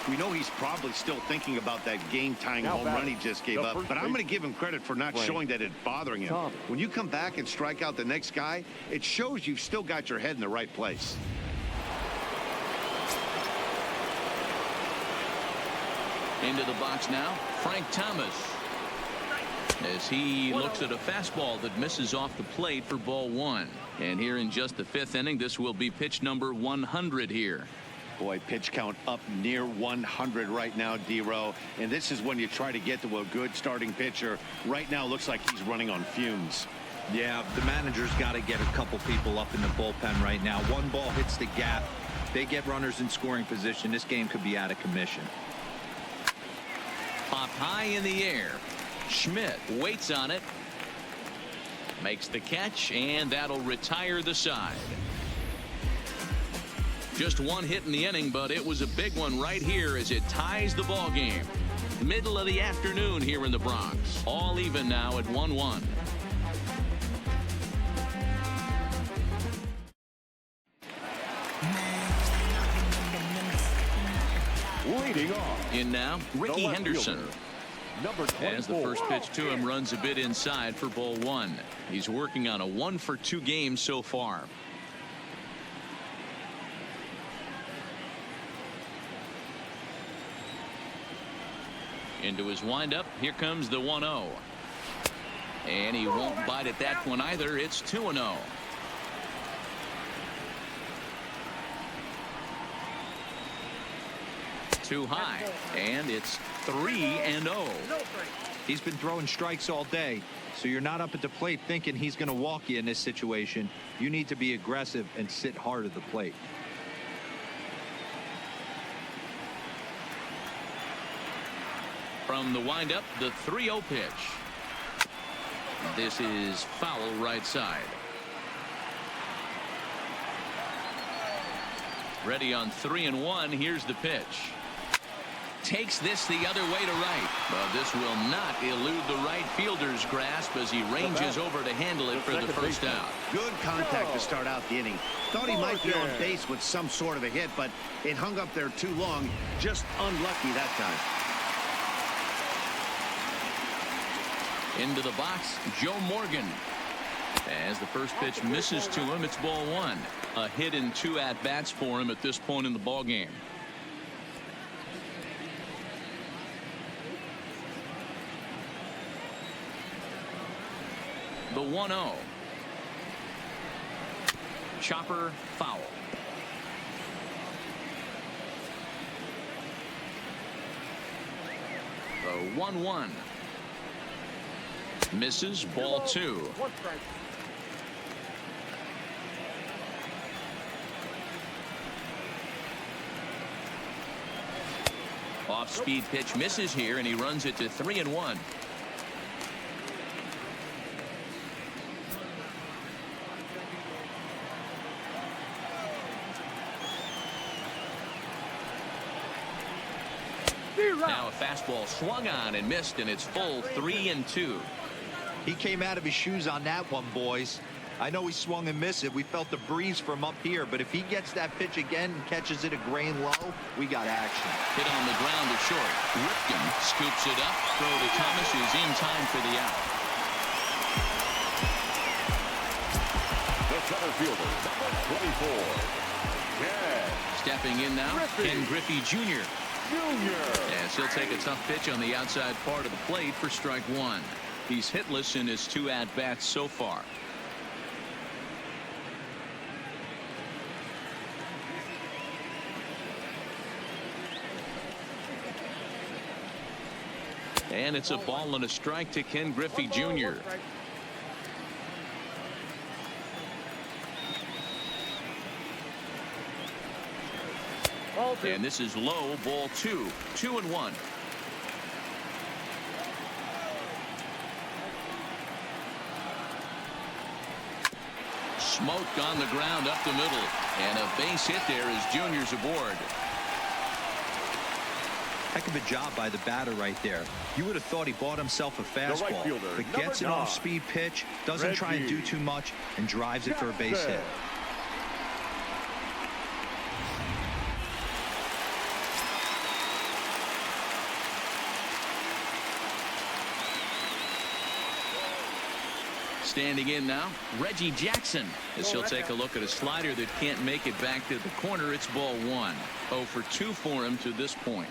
Speaker 2: We know he's probably still thinking about that game-tying home run he just gave up, but I'm going to give him credit for not showing that it's bothering him. When you come back and strike out the next guy, it shows you've still got your head in the right place.
Speaker 1: Into the box now, Frank Thomas, as he looks at a fastball that misses off the plate for ball 1. And here in just the 5th inning, this will be pitch number 100 here.
Speaker 2: Boy, pitch count up near 100 right now, D-Row. And this is when you try to get to a good starting pitcher. Right now, looks like he's running on fumes.
Speaker 4: Yeah, the manager's got to get a couple people up in the bullpen right now. One ball hits the gap. They get runners in scoring position. This game could be out of commission.
Speaker 1: Pop high in the air. Schmidt waits on it. Makes the catch, and that'll retire the side. Just 1 hit in the inning, but it was a big one right here as it ties the ball game. Middle of the afternoon here in the Bronx. All even now at 1-1.
Speaker 3: Leading off.
Speaker 1: In now, Ricky Henderson. As the first pitch to him runs a bit inside for ball 1. He's working on a 1-for-2 game so far. Into his windup. Here comes the 1-0. And he won't bite at that one either. It's 2-0. Too high. And it's 3-0.
Speaker 4: He's been throwing strikes all day, so you're not up at the plate thinking he's going to walk you in this situation. You need to be aggressive and sit hard at the plate.
Speaker 1: From the windup, the 3-0 pitch. This is foul right side. Ready on 3-1. Here's the pitch. Takes this the other way to right. But this will not elude the right fielder's grasp as he ranges over to handle it for the first out.
Speaker 2: Good contact to start out the inning. Thought he might be on base with some sort of a hit, but it hung up there too long. Just unlucky that time.
Speaker 1: Into the box, Joe Morgan. As the first pitch misses to him, it's ball 1. A hit in 2 at-bats for him at this point in the ball game. The 1-0. Chopper foul. The 1-1. Misses, ball 2. Off-speed pitch misses here, and he runs it to 3-1. Now a fastball swung on and missed, and it's full 3-2.
Speaker 4: He came out of his shoes on that one, boys. I know he swung and missed it. We felt the breeze from up here, but if he gets that pitch again and catches it a grain low, we got action.
Speaker 1: Hit on the ground to short. Ripken scoops it up. Throw to Thomas, who's in time for the out.
Speaker 3: The center fielder, number 24. Yeah.
Speaker 1: Stepping in now, Ken Griffey Jr. As he'll take a tough pitch on the outside part of the plate for strike one. He's hitless in his 2 at-bats so far. And it's a ball and a strike to Ken Griffey Jr. And this is low, ball 2, 2-1. Smoke on the ground up the middle, and a base hit there as Junior's aboard.
Speaker 4: Heck of a job by the batter right there. You would have thought he bought himself a fastball,
Speaker 3: right fielder,
Speaker 4: but gets an off-speed pitch, doesn't try and do too much, and drives it for a base hit.
Speaker 1: Standing in now, Reggie Jackson, as he'll take a look at a slider that can't make it back to the corner. It's ball 1. 0 for 2 for him to this point.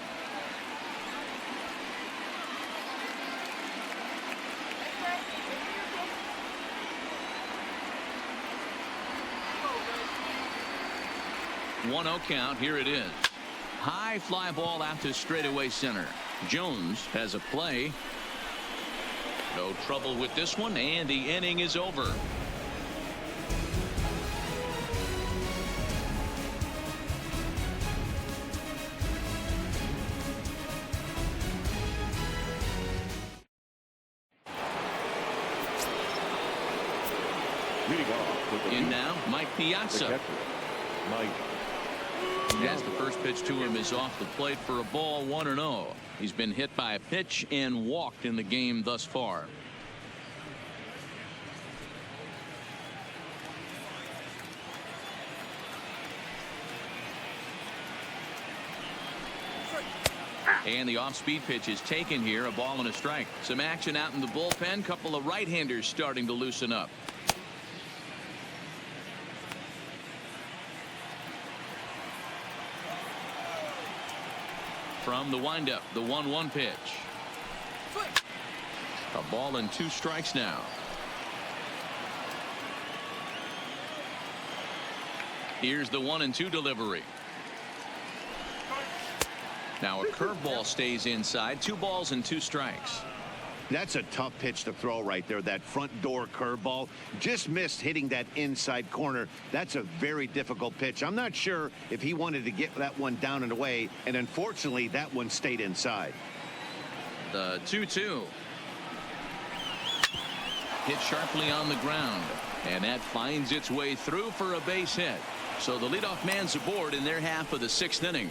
Speaker 1: One 0 count. Here it is. High fly ball out to straightaway center. Jones has a play. No trouble with this one, and the inning is over.
Speaker 3: Leading off with the
Speaker 1: In now, Mike Piazza. As the first pitch to him is off the plate for a ball, 1-0. He's been hit by a pitch and walked in the game thus far. And the off-speed pitch is taken here, a ball and a strike. Some action out in the bullpen. Couple of right-handers starting to loosen up. From the windup, the 1-1 pitch. A ball and 2 strikes now. Here's the 1-2 delivery. Now a curveball stays inside. 2 balls and 2 strikes.
Speaker 2: That's a tough pitch to throw right there. That front door curveball just missed hitting that inside corner. That's a very difficult pitch. I'm not sure if he wanted to get that one down and away, and unfortunately that one stayed inside.
Speaker 1: The 2-2. Hit sharply on the ground, and that finds its way through for a base hit. So the leadoff man's aboard in their half of the 6th inning.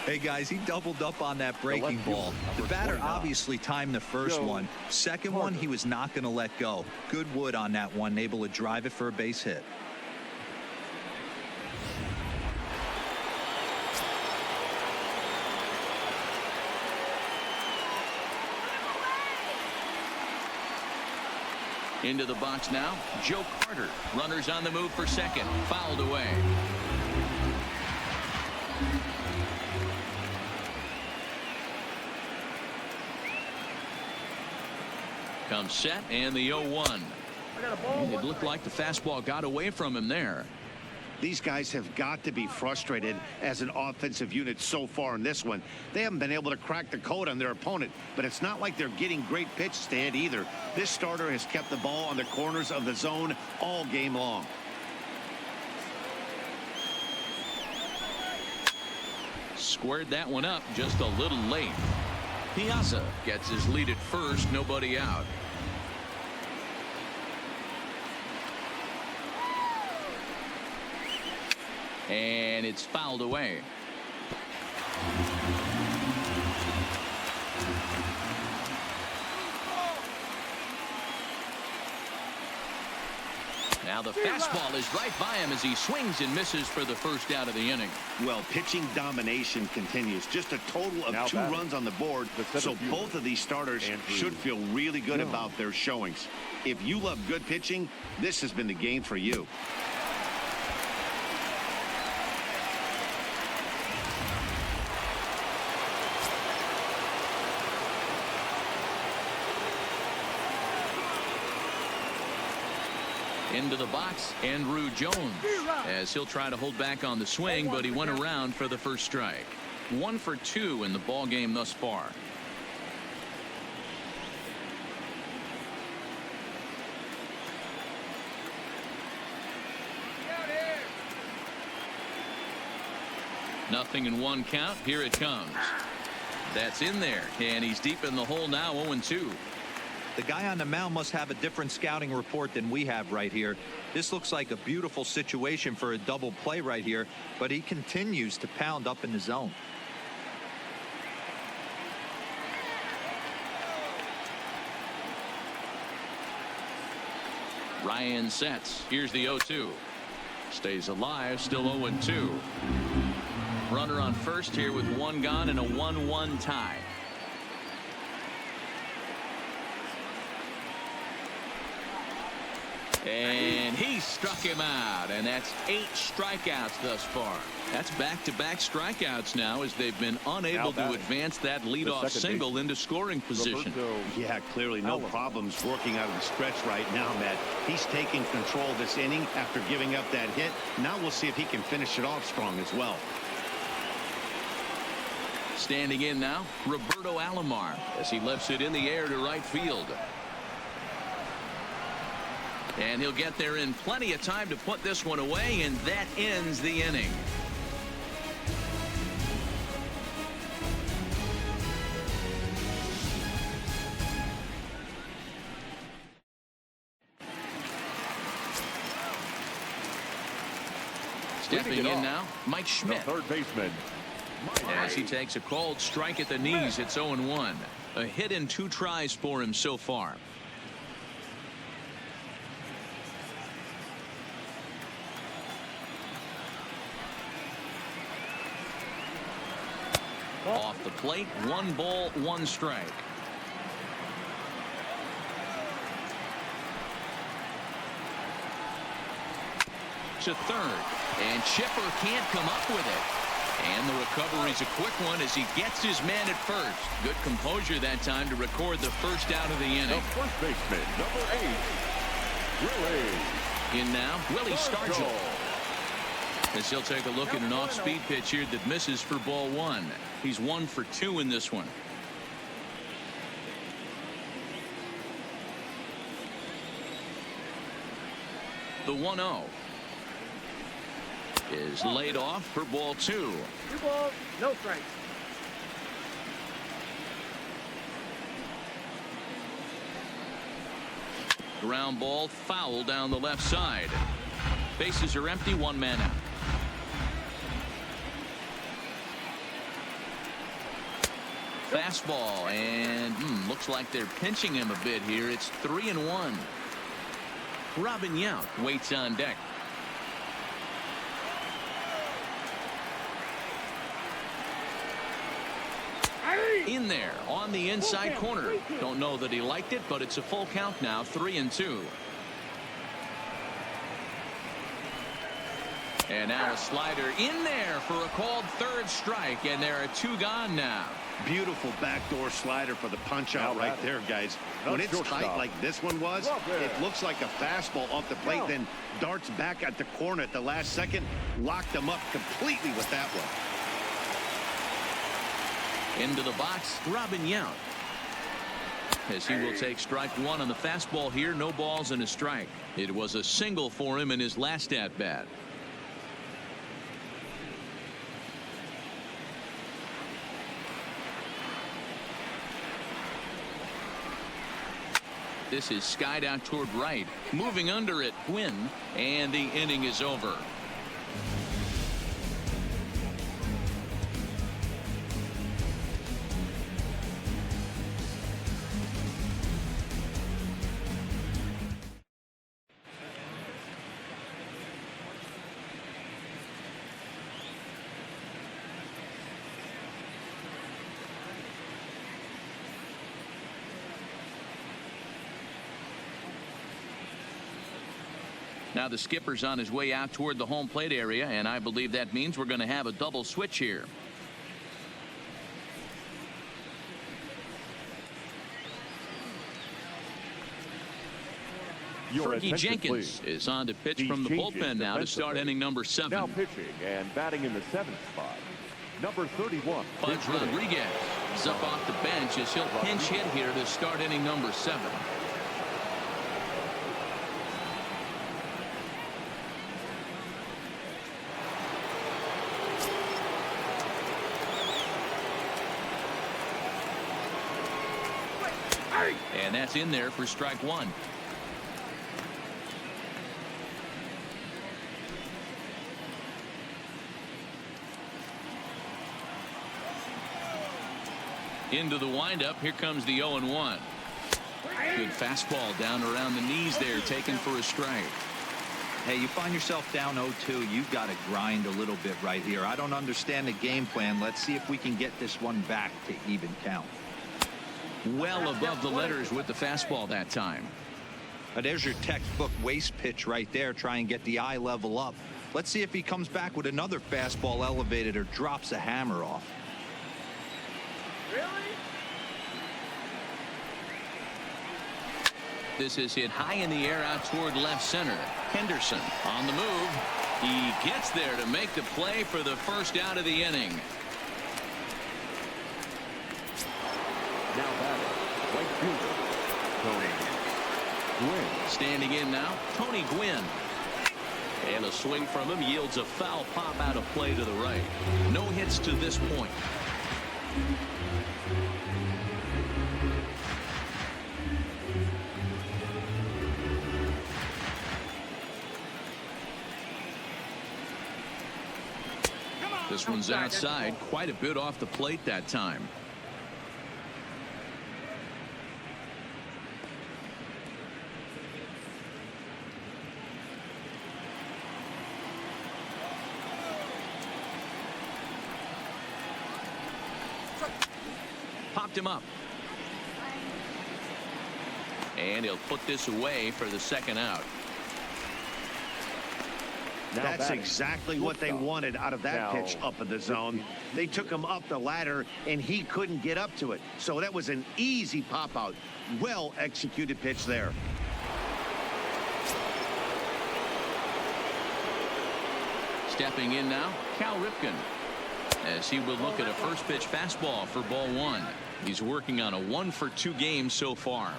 Speaker 4: Hey guys, he doubled up on that breaking ball. The batter obviously timed the first one. Second one, he was not going to let go. Good wood on that one, able to drive it for a base hit.
Speaker 1: Into the box now, Joe Carter. Runners on the move for second. Fouled away. Comes set, and the 0-1. It looked like the fastball got away from him there.
Speaker 2: These guys have got to be frustrated as an offensive unit so far in this one. They haven't been able to crack the code on their opponent, but it's not like they're getting great pitches to hit either. This starter has kept the ball on the corners of the zone all game long.
Speaker 1: Squared that one up just a little late. Piazza gets his lead at first, nobody out. And it's fouled away. Now the fastball is right by him as he swings and misses for the first out of the inning.
Speaker 2: Well, pitching domination continues. Just a total of 2 runs on the board, so both of these starters should feel really good about their showings. If you love good pitching, this has been the game for you.
Speaker 1: Into the box, Andrew Jones, as he'll try to hold back on the swing, but he went around for the first strike. 1 for 2 in the ball game thus far. Nothing in 1 count. Here it comes. That's in there, and he's deep in the hole now, 0-2.
Speaker 4: The guy on the mound must have a different scouting report than we have right here. This looks like a beautiful situation for a double play right here, but he continues to pound up in the zone.
Speaker 1: Ryan sets. Here's the 0-2. Stays alive, still 0-2. Runner on first here with 1 gone and a 1-1 tie. And he struck him out, and that's 8 strikeouts thus far. That's back-to-back strikeouts now as they've been unable to advance that leadoff single into scoring position.
Speaker 2: Yeah, clearly no problems working out of the stretch right now, Matt. He's taking control of this inning after giving up that hit. Now we'll see if he can finish it off strong as well.
Speaker 1: Standing in now, Roberto Alomar, as he lifts it in the air to right field. And he'll get there in plenty of time to put this one away, and that ends the inning. Stepping in now, Mike Schmidt.
Speaker 3: The third baseman.
Speaker 1: As he takes a called strike at the knees, it's 0-1. A hit in 2 tries for him so far. Off the plate, 1 ball, 1 strike. To third, and Chipper can't come up with it. And the recovery's a quick one as he gets his man at first. Good composure that time to record the first out of the inning.
Speaker 3: The first baseman, number 8, Willie.
Speaker 1: In now, Willie Stargell. As he'll take a look at an off-speed pitch here that misses for ball 1. He's 1 for 2 in this one. The 1-0 is laid off for ball 2.
Speaker 7: 2 balls, no strikes.
Speaker 1: Ground ball foul down the left side. Bases are empty, 1 man out. Fastball, and looks like they're pinching him a bit here. It's 3-1. Robin Yount waits on deck. In there on the inside corner. Don't know that he liked it, but it's a full count now, 3-2. And now a slider in there for a called third strike, and there are 2 gone now.
Speaker 2: Beautiful backdoor slider for the punch out right there, guys. When it's tight like this one was, it looks like a fastball off the plate, then darts back at the corner at the last second. Locked them up completely with that one.
Speaker 1: Into the box, Robin Yount. As he will take strike 1 on the fastball here, no balls and a strike. It was a single for him in his last at-bat. This is skied out toward right. Moving under it, Gwynn, and the inning is over. Now the skipper's on his way out toward the home plate area, and I believe that means we're going to have a double switch here. Fergie Jenkins is on to pitch from the bullpen now to start inning number 7.
Speaker 3: Now pitching and batting in the 7th spot, number 31.
Speaker 1: Pudge Rodriguez is up off the bench as he'll pinch hit here to start inning number 7. And that's in there for strike 1. Into the windup. Here comes the 0-1. Good fastball down around the knees there, taken for a strike.
Speaker 4: Hey, you find yourself down 0-2. You've got to grind a little bit right here. I don't understand the game plan. Let's see if we can get this one back to even count.
Speaker 1: Well above the letters with the fastball that time.
Speaker 4: There's your textbook waste pitch right there. Try and get the eye level up. Let's see if he comes back with another fastball elevated or drops a hammer off.
Speaker 7: Really?
Speaker 1: This is hit high in the air out toward left center. Henderson on the move. He gets there to make the play for the first out of the inning.
Speaker 3: Now batting, right fielder, Tony Gwynn.
Speaker 1: Standing in now, Tony Gwynn. And a swing from him yields a foul pop out of play to the right. No hits to this point. This one's outside, quite a bit off the plate that time. Popped him up. And he'll put this away for the second out.
Speaker 2: That's exactly what they wanted out of that pitch up in the zone. They took him up the ladder, and he couldn't get up to it. So that was an easy pop-out. Well-executed pitch there.
Speaker 1: Stepping in now, Cal Ripken, as he will look at a first pitch fastball for ball 1. He's working on a 1-for-2 game so far.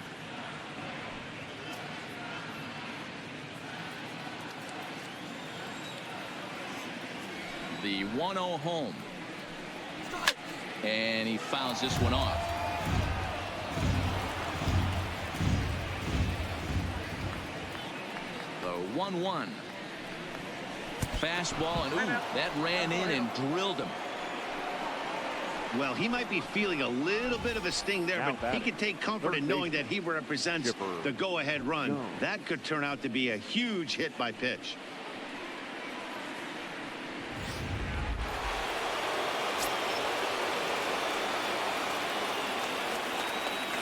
Speaker 1: The 1-0 home. And he fouls this one off. The 1-1. Fastball, and ooh, that ran in and drilled him.
Speaker 2: Well, he might be feeling a little bit of a sting there, but he can take comfort in knowing that he represents the go-ahead run. That could turn out to be a huge hit by pitch.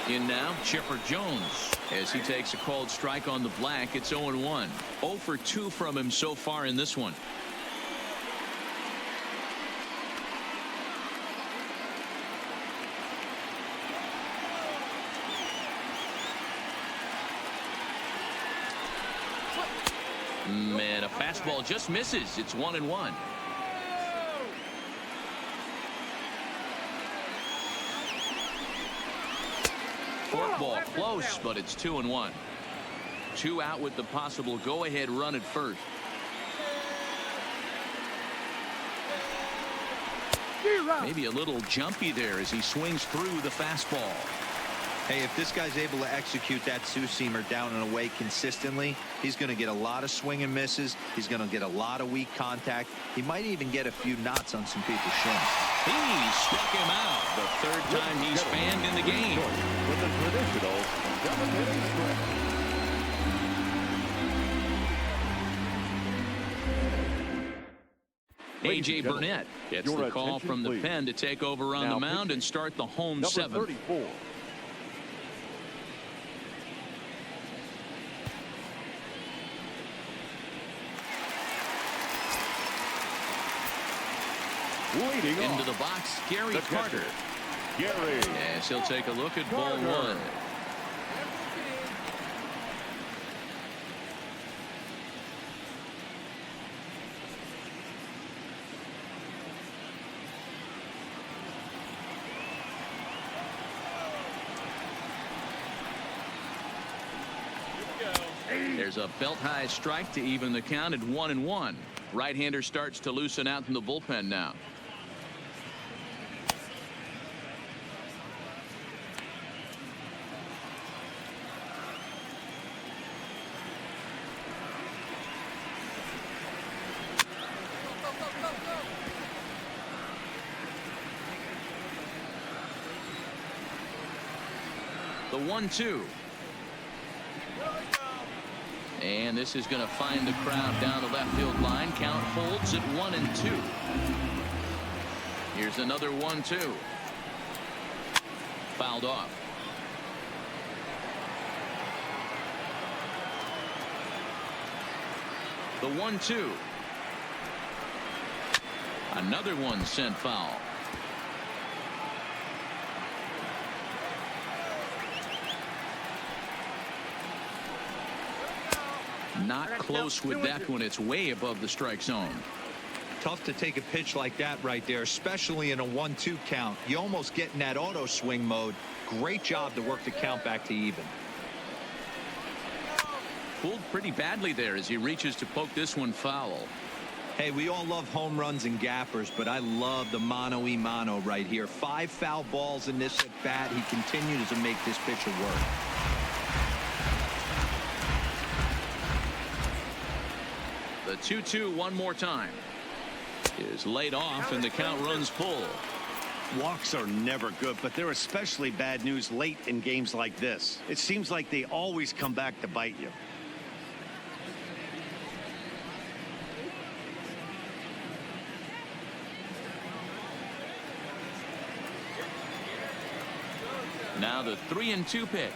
Speaker 1: In now, Chipper Jones, as he takes a called strike on the black. It's 0-1. 0-for-2 from him so far in this one. Man, a fastball just misses. It's 1-1. Forkball close, but it's 2-1. 2 out with the possible go-ahead run at first. Maybe a little jumpy there as he swings through the fastball.
Speaker 4: Hey, if this guy's able to execute that two-seamer down and away consistently, he's going to get a lot of swing and misses. He's going to get a lot of weak contact. He might even get a few knots on some people's shins.
Speaker 1: He struck him out the third time he's fanned in the game.
Speaker 3: With a traditional double-hitting stretch.
Speaker 1: A.J. Burnett gets the call from the pen to take over on the mound and start the home 7th.
Speaker 3: 34. Leading
Speaker 1: Into
Speaker 3: off,
Speaker 1: the box, Gary
Speaker 3: the
Speaker 1: Carter.
Speaker 3: catcher, Gary.
Speaker 1: As he'll take a look at ball
Speaker 3: Carter.
Speaker 1: one. There's a belt-high strike to even the count at 1-1. Right-hander starts to loosen out in the bullpen now. The 1-2. And this is going to find the crowd down the left field line. Count holds at 1-2. Here's another 1-2. Fouled off. The 1-2. Another one sent foul. Not close with that one. It's way above the strike zone.
Speaker 4: Tough to take a pitch like that right there, especially in a 1-2 count. You almost get in that auto swing mode. Great job to work the count back to even.
Speaker 1: Pulled pretty badly there as he reaches to poke this one foul.
Speaker 4: Hey, we all love home runs and gappers, but I love the mano-y-mano right here. 5 foul balls in this at bat. He continues to make this pitcher work.
Speaker 1: The 2-2 one more time is laid off and the count runs full.
Speaker 2: Walks are never good, but they're especially bad news late in games like this. It seems like they always come back to bite you.
Speaker 1: Now the 3-2 pitch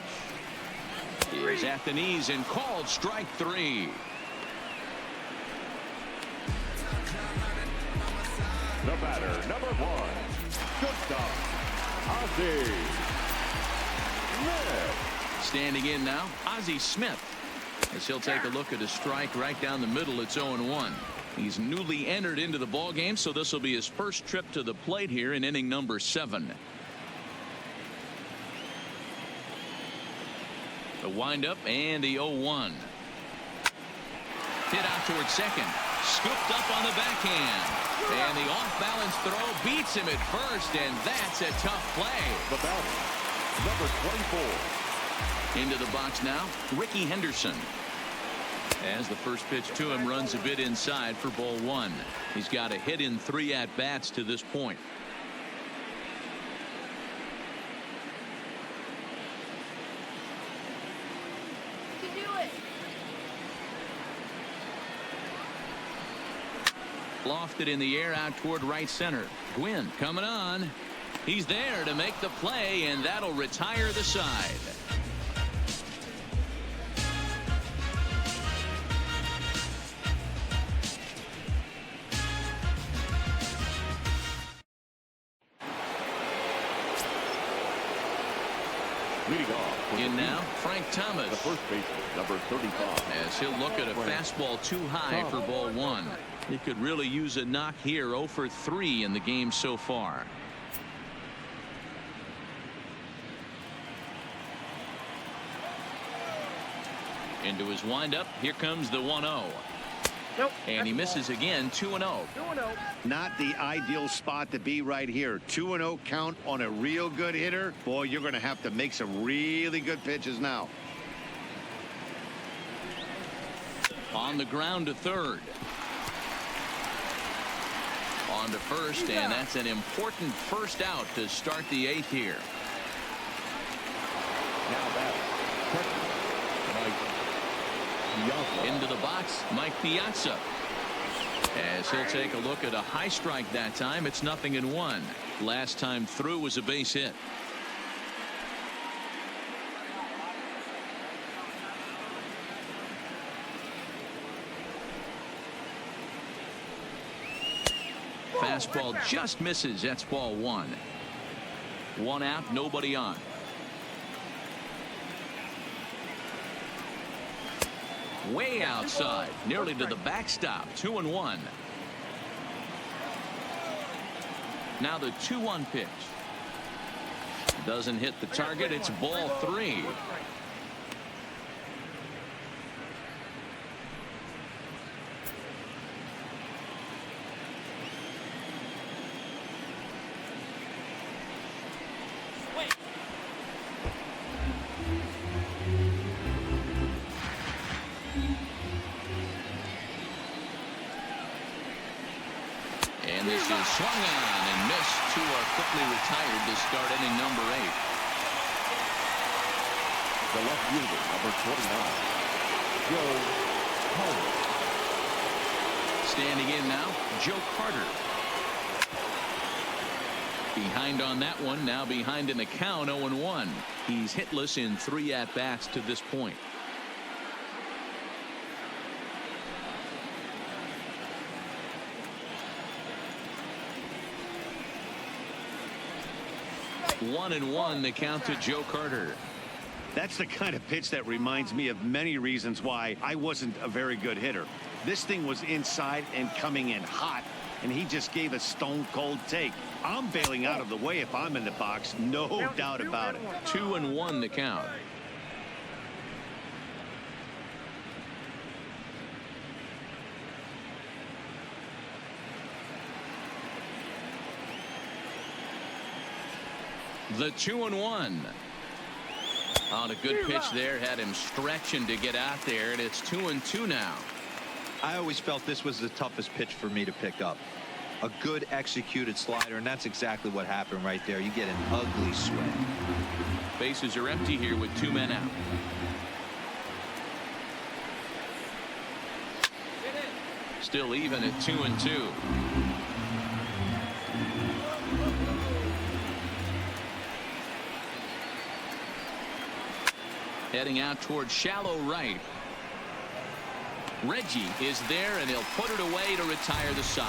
Speaker 1: is at the knees and called strike 3.
Speaker 3: The batter, number 1. Good stuff. Ozzie Smith.
Speaker 1: Standing in now, Ozzie Smith, as he'll take a look at a strike right down the middle. It's 0-1. He's newly entered into the ball game, so this will be his first trip to the plate here in inning number 7. The windup and the 0-1. Hit out towards second. Scooped up on the backhand. And the off-balance throw beats him at first, and that's a tough play.
Speaker 3: The batter, number 24.
Speaker 1: Into the box now, Ricky Henderson. As the first pitch to him runs a bit inside for ball 1. He's got a hit in 3 at-bats to this point. Lofted in the air out toward right center. Gwynn coming on. He's there to make the play, and that'll retire the side.
Speaker 3: Leading off.
Speaker 1: In now, Frank Thomas.
Speaker 3: The first baseman, number 35.
Speaker 1: As he'll look at a fastball too high for ball 1. He could really use a knock here. 0 for 3 in the game so far. Into his windup. Here comes the 1-0.
Speaker 7: Nope.
Speaker 1: And he misses again. 2-0.
Speaker 7: 2-0.
Speaker 2: Not the ideal spot to be right here. 2-0 count on a real good hitter. Boy, you're going to have to make some really good pitches now.
Speaker 1: On the ground to third. On to first, and that's an important first out to start the 8th here.
Speaker 3: Now that.
Speaker 1: Into the box, Mike Piazza. As he'll take a look at a high strike that time. It's 0-1. Last time through was a base hit. Fastball just misses. That's ball one. One out, nobody on. Way outside, nearly to the backstop. 2-1. Now the 2-1 pitch. Doesn't hit the target. It's ball three. And this is swung on and missed. Two are quickly retired to start inning number 8.
Speaker 3: The left fielder, number 29, Joe Carter.
Speaker 1: Standing in now, Joe Carter. Behind on that one, now behind in the count, 0-1. He's hitless in 3 at-bats to this point. 1-1 the count to Joe Carter.
Speaker 2: That's the kind of pitch that reminds me of many reasons why I wasn't a very good hitter. This thing was inside and coming in hot, and he just gave a stone-cold take. I'm bailing out of the way if I'm in the box, no doubt about it.
Speaker 1: 2-1 the count. The 2-1. On a good pitch there, had him stretching to get out there, and it's 2-2 now.
Speaker 4: I always felt this was the toughest pitch for me to pick up. A good executed slider, and that's exactly what happened right there. You get an ugly swing.
Speaker 1: Bases are empty here with 2 men out. Still even at 2-2. Heading out towards shallow right. Reggie is there, and he'll put it away to retire the side.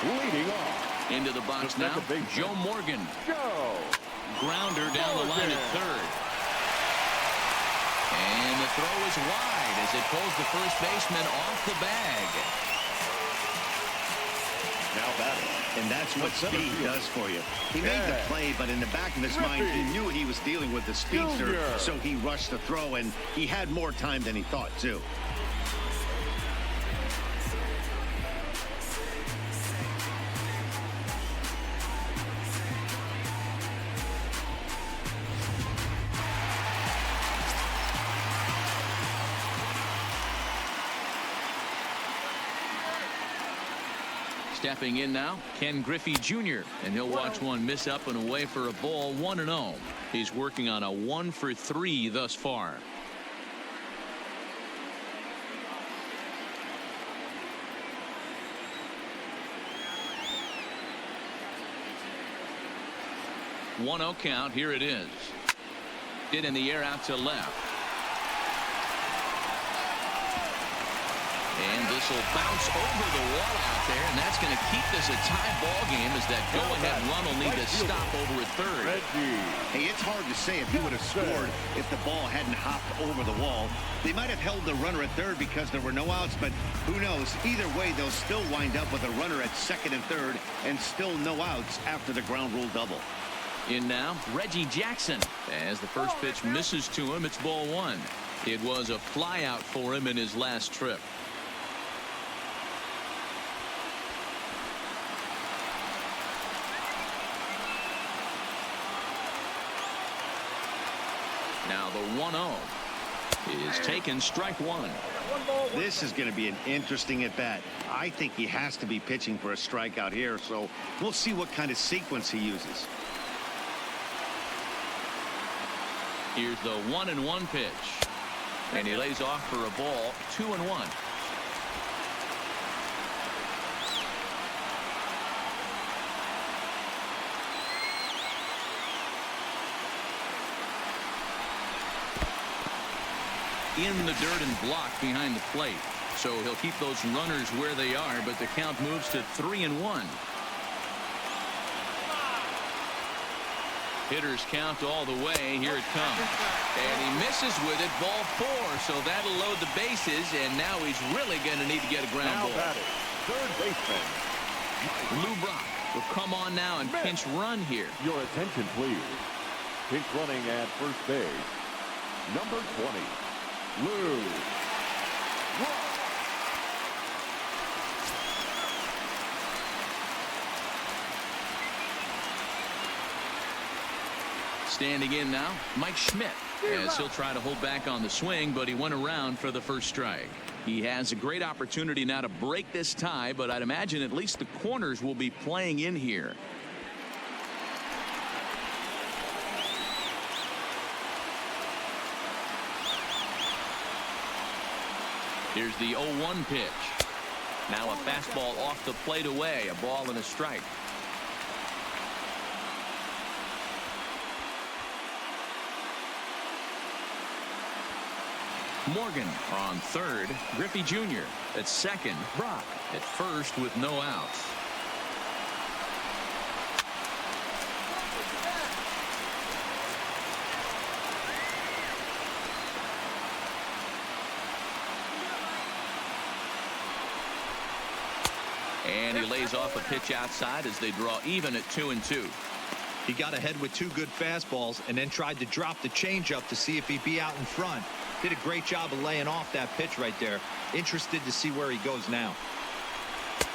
Speaker 3: Leading off.
Speaker 1: Into the box
Speaker 3: Just
Speaker 1: now, Joe Morgan.
Speaker 3: Joe.
Speaker 1: Grounder down the line at third. And the throw is wide as it pulls the first baseman off the bag.
Speaker 2: Now batting. And that's what speed does for you. He made the play, but in the back of his mind, he knew he was dealing with the speedster, so he rushed the throw, and he had more time than he thought, too.
Speaker 1: Stepping in now, Ken Griffey Jr., and he'll watch one miss up and away for a ball. 1-0. He's working on a 1-for-3 thus far. One 0 count. Here it is. Hit in the air out to left. And this will bounce over the wall out there, and that's going to keep this a tie ball game as that go-ahead run will need to stop over at third.
Speaker 2: Hey, it's hard to say if he would have scored if the ball hadn't hopped over the wall. They might have held the runner at third because there were no outs, but who knows? Either way, they'll still wind up with a runner at second and third and still no outs after the ground rule double.
Speaker 1: In now, Reggie Jackson. As the first pitch misses to him, it's ball one. It was a fly out for him in his last trip. Now the 1-0 is taken, strike one.
Speaker 2: This is going to be an interesting at bat. I think he has to be pitching for a strikeout here, so we'll see what kind of sequence he uses.
Speaker 1: Here's the 1-1 pitch, and he lays off for a ball. 2-1. in the dirt and blocked behind the plate. So he'll keep those runners where they are, but the count moves to 3-1. Hitters count all the way. Here it comes. And he misses with it. Ball 4. So that'll load the bases. And now he's really going to need to get a ground ball.
Speaker 3: Batting, third baseman.
Speaker 1: Lou Brock will come on now and pinch run here.
Speaker 3: Your attention, please. Pinch running at first base. Number 20, Lou Brock.
Speaker 1: Standing in now, Mike Schmidt, as he'll try to hold back on the swing, but he went around for the first strike. He has a great opportunity now to break this tie, but I'd imagine at least the corners will be playing in here. Here's the 0-1 pitch. Now a fastball off the plate away, a ball and a strike. Morgan on third, Griffey Jr. at second, Brock at first with no outs. And he lays off a pitch outside as they draw even at 2-2.
Speaker 4: He got ahead with 2 good fastballs and then tried to drop the changeup to see if he'd be out in front. Did a great job of laying off that pitch right there. Interested to see where he goes now.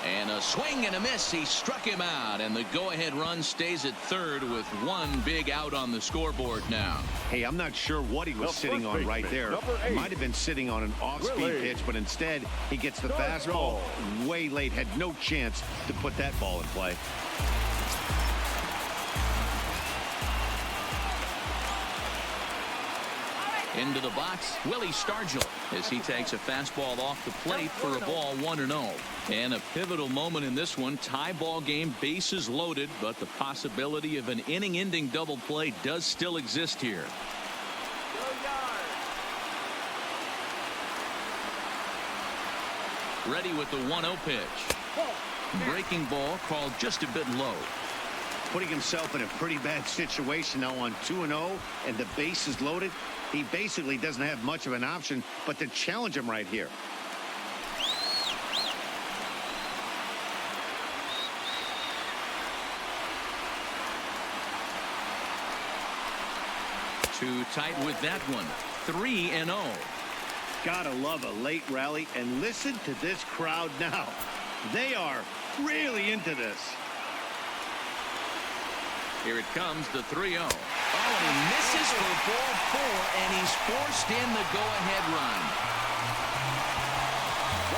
Speaker 1: And a swing and a miss. He struck him out, and the go-ahead run stays at third with 1 big out on the scoreboard now.
Speaker 2: Hey, I'm not sure what he was sitting on right there. Might have been sitting on an off-speed pitch, but instead he gets the fastball way late. Had no chance to put that ball in play.
Speaker 1: Into the box, Willie Stargell, as he takes a fastball off the plate for a ball 1-0. And a pivotal moment in this one. Tie ball game, bases loaded, but the possibility of an inning-ending double play does still exist here. Ready with the 1-0 pitch. Breaking ball called just a bit low.
Speaker 2: Putting himself in a pretty bad situation now on 2-0, and the base is loaded. He basically doesn't have much of an option but to challenge him right here.
Speaker 1: Too tight with that one. 3-0.
Speaker 2: Gotta love a late rally, and listen to this crowd now. They are really into this.
Speaker 1: Here it comes, the 3-0. Oh, and he misses for ball 4, and he's forced in the go-ahead run.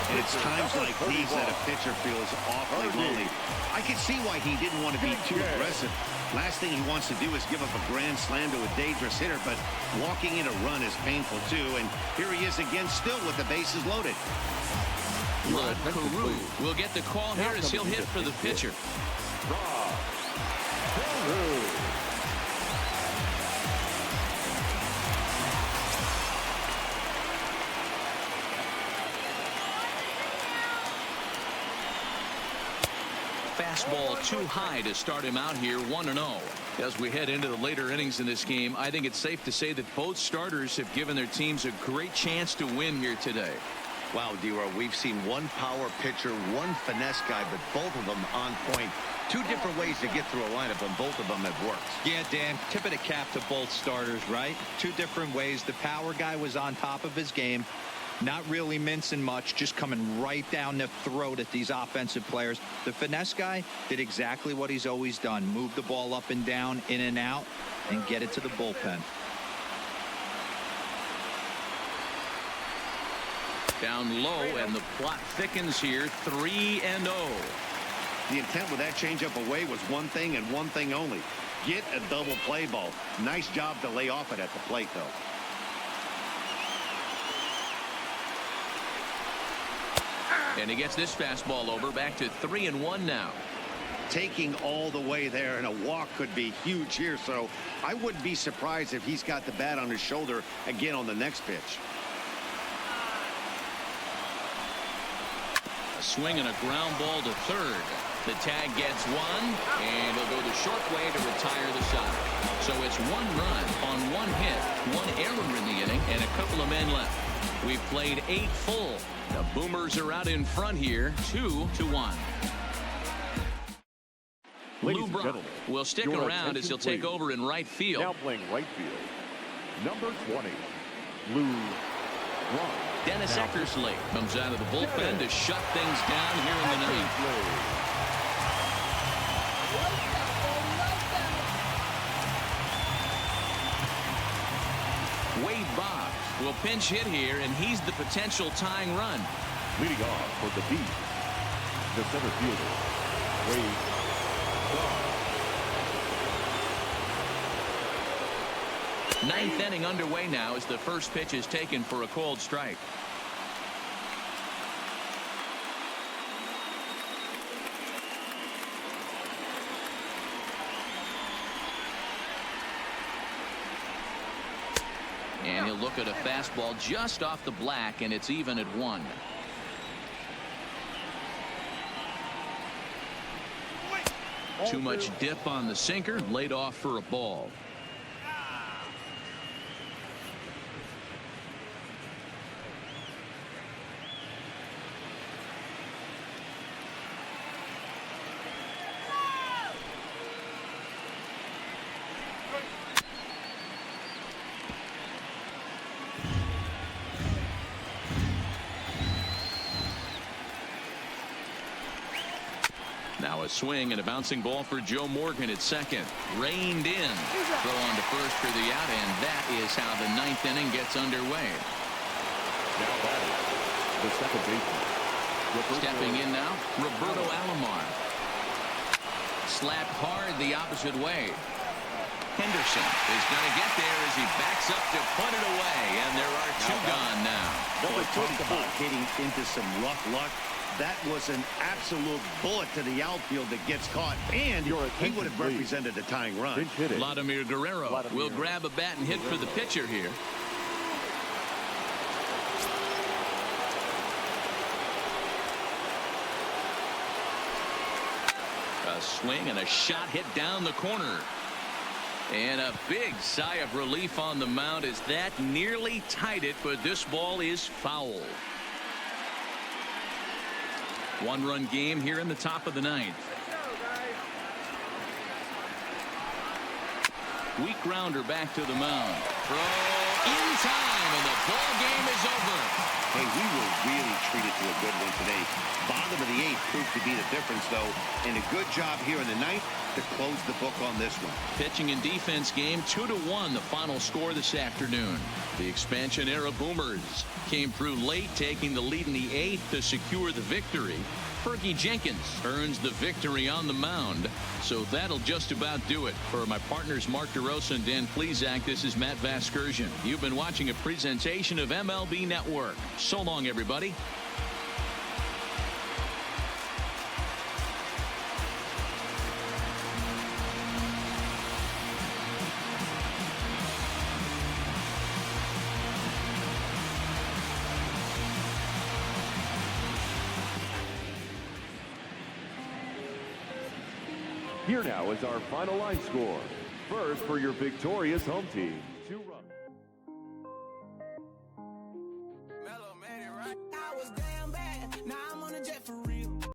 Speaker 2: And it's times like these that a pitcher feels awfully lonely. I can see why he didn't want to be too aggressive. Last thing he wants to do is give up a grand slam to a dangerous hitter, but walking in a run is painful too. And here he is again, still with the bases loaded.
Speaker 1: Rod Carew will get the call here as he'll hit for the pitcher. Fastball too high to start him out here, 1-0. As we head into the later innings in this game, I think it's safe to say that both starters have given their teams a great chance to win here today.
Speaker 2: Wow, D-Row, we've seen one power pitcher, one finesse guy, but both of them on point. 2 different ways to get through a lineup, and both of them have worked.
Speaker 4: Yeah, Dan, tip of the cap to both starters, right? 2 different ways. The power guy was on top of his game, not really mincing much, just coming right down the throat at these offensive players. The finesse guy did exactly what he's always done. Move the ball up and down, in and out, and get it to the bullpen.
Speaker 1: Down low, and the plot thickens here, 3-0.
Speaker 2: The intent with that changeup away was one thing and one thing only. Get a double play ball. Nice job to lay off it at the plate, though.
Speaker 1: And he gets this fastball over, back to 3-1 now.
Speaker 2: Taking all the way there, and a walk could be huge here, so I wouldn't be surprised if he's got the bat on his shoulder again on the next pitch.
Speaker 1: swing and a ground ball to third. The tag gets one, and he'll go the short way to retire the side. So it's 1 run on 1 hit, 1 error in the inning, and a couple of men left. We've played 8 full. The Boomers are out in front here, 2-1. Lou Brock will stick around as he'll take over in right field.
Speaker 3: Now playing right field, number 20, Lou Brock.
Speaker 1: Dennis Eckersley comes out of the bullpen to shut things down here in the ninth. Wade Boggs will pinch hit here, and he's the potential tying run.
Speaker 3: Leading off for the beat, the center fielder, Wade Boggs.
Speaker 1: Ninth inning underway now as the first pitch is taken for a called strike. And he'll look at a fastball just off the black, and it's even at 1. Too much dip on the sinker, laid off for a ball. Now a swing and a bouncing ball for Joe Morgan at second. Reined in. Throw on to first for the out, and that is how the ninth inning gets underway.
Speaker 3: Now batting, the second baseman.
Speaker 1: Stepping in now, Roberto Alomar. Slapped hard the opposite way. Henderson is going to get there as he backs up to put it away, and there are 2 gone now.
Speaker 2: Boy, talk about hitting into some rough luck. That was an absolute bullet to the outfield that gets caught, and he would have represented a tying run.
Speaker 1: Vladimir Guerrero will grab a bat and hit for the pitcher here. A swing and a shot hit down the corner. And a big sigh of relief on the mound as that nearly tied it, but this ball is foul. 1-run game here in the top of the ninth. Weak grounder back to the mound. Throw in time, and the ball game is over.
Speaker 2: Hey, we were really treated to a good one today. Bottom of the 8th proved to be the difference, though, and a good job here in the ninth to close the book on this one.
Speaker 1: Pitching and defense game, 2-1, the final score this afternoon. The expansion era Boomers came through late, taking the lead in the 8th to secure the victory. Fergie Jenkins earns the victory on the mound. So that'll just about do it. For my partners Mark DeRosa and Dan Plesac, this is Matt Vasgersian. You've been watching a presentation of MLB Network. So long, everybody.
Speaker 3: Here now is our final line score. First for your victorious home team, 2 runs.